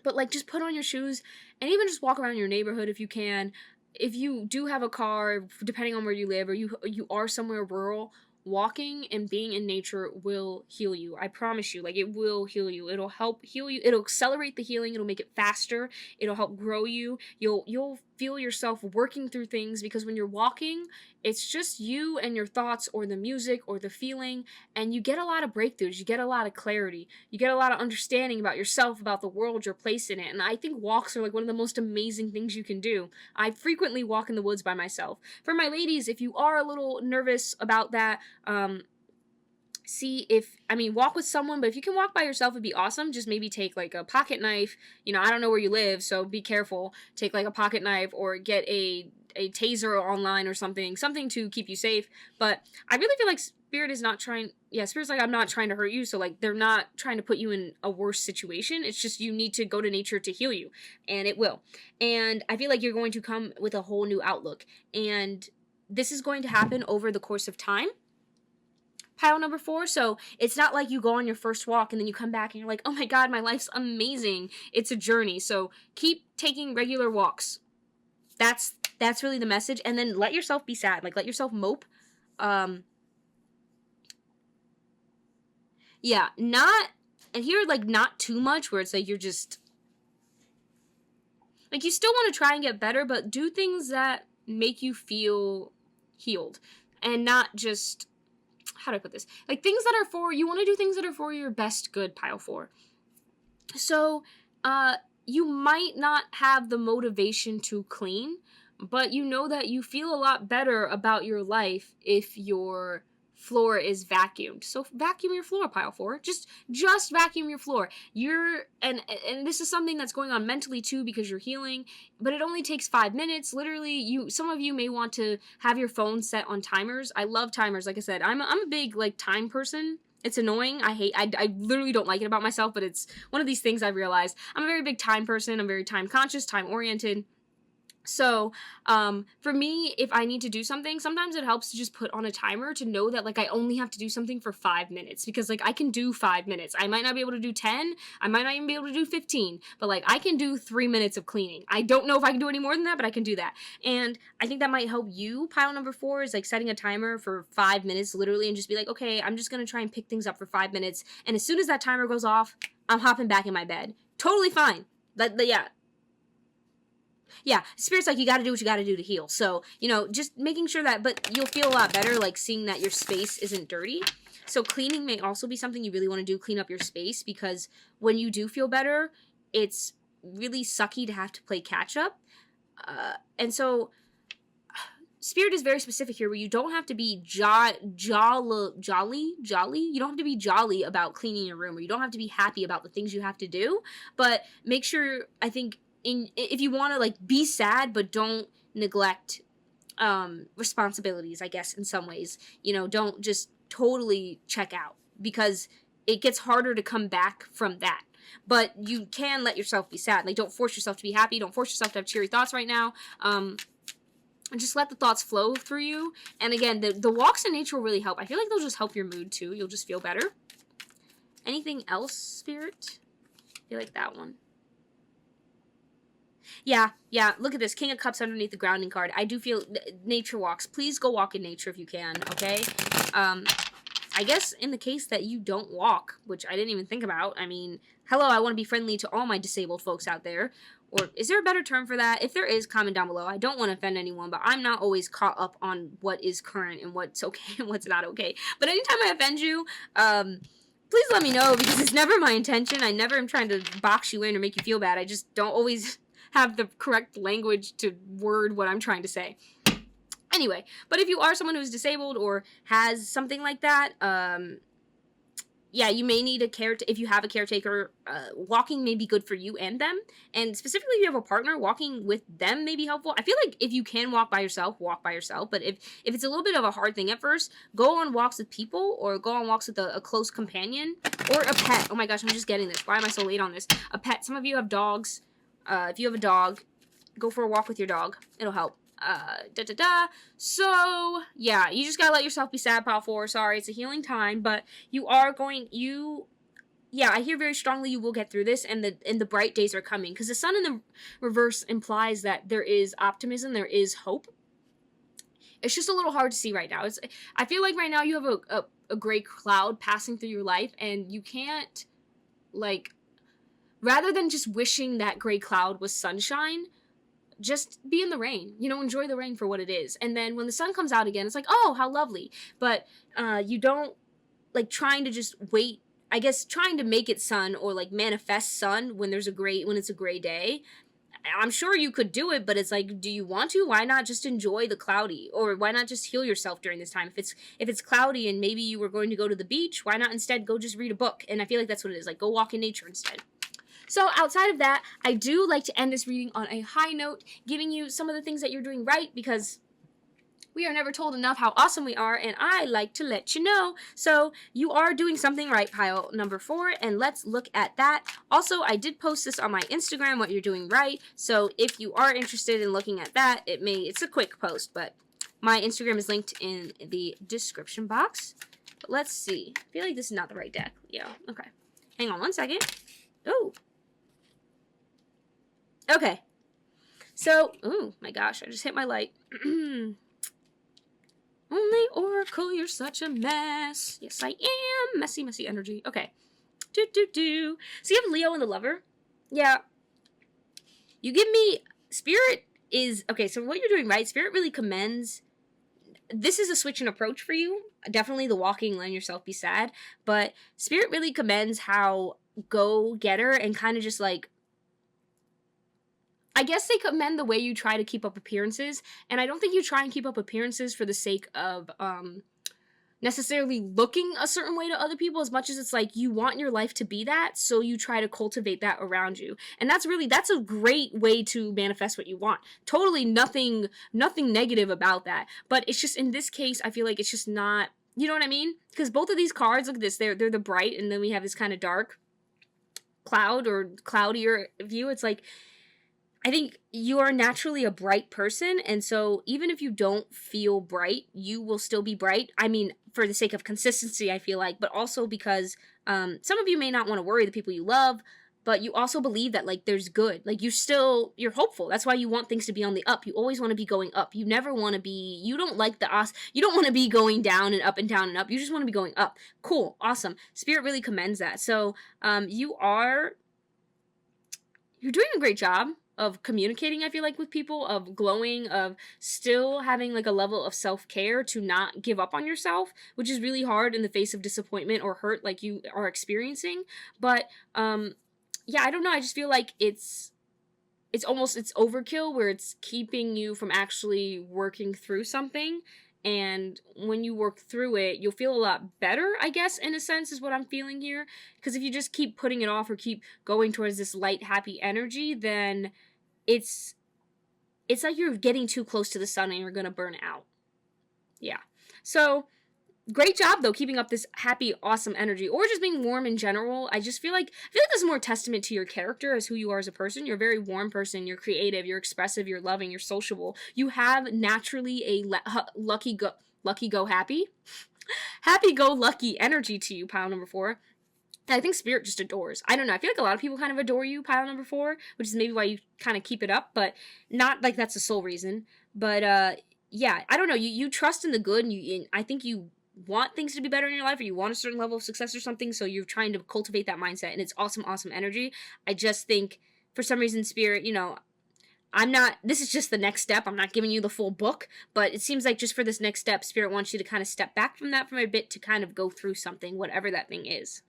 Speaker 1: but like just put on your shoes and even just walk around your neighborhood if you can. If you do have a car, depending on where you live, or you are somewhere rural, walking and being in nature will heal you. I promise you, like it will heal you. It'll help heal you. It'll accelerate the healing. It'll make it faster. It'll help grow you. You'll feel yourself working through things because when you're walking, it's just you and your thoughts or the music or the feeling, and you get a lot of breakthroughs. You get a lot of clarity. You get a lot of understanding about yourself, about the world, your place in it. And I think walks are like one of the most amazing things you can do. I frequently walk in the woods by myself. For my ladies, if you are a little nervous about that, walk with someone, but if you can walk by yourself, it'd be awesome. Just maybe take like a pocket knife. You know, I don't know where you live, so be careful. Take like a pocket knife or get a taser online or something to keep you safe. But I really feel like Spirit's like, I'm not trying to hurt you, so like they're not trying to put you in a worse situation. It's just you need to go to nature to heal you, and it will. And I feel like you're going to come with a whole new outlook, and this is going to happen over the course of time. Pile number 4, so it's not like you go on your first walk and then you come back and you're like, oh my god, my life's amazing. It's a journey, so keep taking regular walks. That's really the message, and then let yourself be sad, like let yourself mope. Yeah, not too much where it's like you're just, like you still want to try and get better, but do things that make you feel healed, and not just, how do I put this? Like things that are you want to do things that are for your best good, pile 4. So, you might not have the motivation to clean, but you know that you feel a lot better about your life if your floor is vacuumed. So vacuum your floor, pile 4. Just vacuum your floor. And this is something that's going on mentally too because you're healing, but it only takes 5 minutes. Literally, some of you may want to have your phone set on timers. I love timers. Like I said, I'm a big like time person. It's annoying. I literally don't like it about myself, but it's one of these things I've realized. I'm a very big time person. I'm very time conscious, time oriented. So, for me, if I need to do something, sometimes it helps to just put on a timer to know that, like, I only have to do something for 5 minutes, because, like, I can do 5 minutes. I might not be able to do 10, I might not even be able to do 15, but, like, I can do 3 minutes of cleaning. I don't know if I can do any more than that, but I can do that. And I think that might help you. Pile number 4 is, like, setting a timer for 5 minutes, literally, and just be like, okay, I'm just gonna try and pick things up for 5 minutes, and as soon as that timer goes off, I'm hopping back in my bed. Totally fine. Yeah, Spirit's like, you gotta do what you gotta do to heal. So, you know, just making sure that, but you'll feel a lot better, like, seeing that your space isn't dirty. So cleaning may also be something you really want to do, clean up your space, because when you do feel better, it's really sucky to have to play catch up. And so, Spirit is very specific here, where you don't have to be jolly. You don't have to be jolly about cleaning your room, or you don't have to be happy about the things you have to do, but make sure, I think, if you want to, like, be sad, but don't neglect responsibilities, I guess, in some ways. You know, don't just totally check out, because it gets harder to come back from that. But you can let yourself be sad. Like, don't force yourself to be happy. Don't force yourself to have cheery thoughts right now. And just let the thoughts flow through you. And again, the walks in nature will really help. I feel like they'll just help your mood too. You'll just feel better. Anything else, Spirit? I feel like that one. Yeah, look at this. King of Cups underneath the grounding card. I do feel nature walks. Please go walk in nature if you can, okay? I guess in the case that you don't walk, which I didn't even think about, I mean, hello, I want to be friendly to all my disabled folks out there. Or is there a better term for that? If there is, comment down below. I don't want to offend anyone, but I'm not always caught up on what is current and what's okay and what's not okay. But anytime I offend you, please let me know, because it's never my intention. I never am trying to box you in or make you feel bad. I just don't always have the correct language to word what I'm trying to say. Anyway, but if you are someone who's disabled or has something like that, yeah, you may need a if you have a caretaker, walking may be good for you and them. And specifically, if you have a partner, walking with them may be helpful. I feel like if you can walk by yourself, walk by yourself. But if it's a little bit of a hard thing at first, go on walks with people or go on walks with a close companion or a pet. Oh my gosh, I'm just getting this. Why am I so late on this? A pet. Some of you have dogs. If you have a dog, go for a walk with your dog. It'll help. So, yeah, you just gotta let yourself be sad, Pile 4. Sorry, it's a healing time, but you are going, yeah, I hear very strongly you will get through this, and the bright days are coming, because the sun in the reverse implies that there is optimism, there is hope. It's just a little hard to see right now. I feel like right now you have a gray cloud passing through your life, and you can't, like, rather than just wishing that gray cloud was sunshine, just be in the rain, enjoy the rain for what it is. And then when the sun comes out again, it's like, oh, how lovely. But you don't, like, trying to just wait, I guess, trying to make it sun or, like, manifest sun when it's a gray day. I'm sure you could do it, but it's like, do you want to? Why not just enjoy the cloudy? Or why not just heal yourself during this time? If it's cloudy and maybe you were going to go to the beach, why not instead go just read a book? And I feel like that's what it is, like, go walk in nature instead. So outside of that, I do like to end this reading on a high note, giving you some of the things that you're doing right, because we are never told enough how awesome we are, and I like to let you know. So you are doing something right, pile number 4, and let's look at that. Also, I did post this on my Instagram, what you're doing right, so if you are interested in looking at that, it's a quick post, but my Instagram is linked in the description box. But let's see. I feel like this is not the right deck. Yeah, okay. Hang on one second. Oh. Okay, so, oh my gosh, I just hit my light. Only Oracle, you're such a mess. Yes, I am. Messy, messy energy. Okay. So you have Leo and the Lover. Yeah. You give me, Spirit is, okay, so what you're doing right, Spirit really commends, this is a switch in approach for you. Definitely the walking, letting yourself be sad, but Spirit really commends how go-getter and kind of just like, I guess they commend the way you try to keep up appearances, and I don't think you try and keep up appearances for the sake of necessarily looking a certain way to other people, as much as it's like you want your life to be that, so you try to cultivate that around you. And that's a great way to manifest what you want. Totally nothing negative about that, but it's just, in this case, I feel like it's just not, you know what I mean? Because both of these cards, look at this, they're the bright, and then we have this kind of dark cloud or cloudier view. It's like, I think you are naturally a bright person, and so even if you don't feel bright, you will still be bright. I mean, for the sake of consistency, I feel like, but also because some of you may not want to worry the people you love, but you also believe that, like, there's good. Like, you're hopeful. That's why you want things to be on the up. You always want to be going up. You never want to be, you don't like you don't want to be going down and up and down and up. You just want to be going up. Cool. Awesome. Spirit really commends that. So you're doing a great job of communicating, I feel like, with people, of glowing, of still having, like, a level of self-care to not give up on yourself, which is really hard in the face of disappointment or hurt like you are experiencing. But, yeah, I don't know, I just feel like it's overkill, where it's keeping you from actually working through something. And when you work through it, you'll feel a lot better, I guess, in a sense, is what I'm feeling here. Because if you just keep putting it off or keep going towards this light, happy energy, then it's like you're getting too close to the sun and you're going to burn out. Yeah. So, great job, though, keeping up this happy, awesome energy, or just being warm in general. I feel like this is more testament to your character as who you are as a person. You're a very warm person. You're creative. You're expressive. You're loving. You're sociable. You have naturally a happy-go-lucky energy to you, pile number 4. that I think Spirit just adores. I don't know. I feel like a lot of people kind of adore you, pile number 4, which is maybe why you kind of keep it up, but not like that's the sole reason. But yeah, I don't know. You trust in the good, and I think you want things to be better in your life, or you want a certain level of success or something, so you're trying to cultivate that mindset, and it's awesome, awesome energy. I just think, for some reason, Spirit, this is just the next step. I'm not giving you the full book, but it seems like just for this next step, Spirit wants you to kind of step back from that for a bit to kind of go through something, whatever that thing is.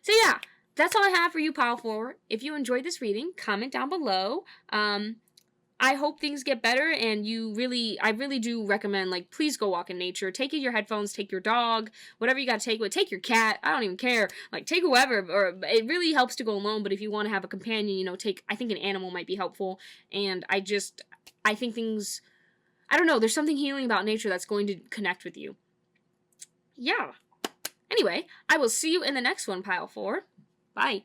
Speaker 1: So yeah, that's all I have for you, Pile 4. If you enjoyed this reading, comment down below. I hope things get better, and I really do recommend, like, please go walk in nature. Take your headphones, take your dog, whatever you gotta take with, take your cat, I don't even care. Like, take whoever, or it really helps to go alone, but if you want to have a companion, you know, I think an animal might be helpful, and I think things, I don't know, there's something healing about nature that's going to connect with you. Yeah. Anyway, I will see you in the next one, Pile 4. Bye.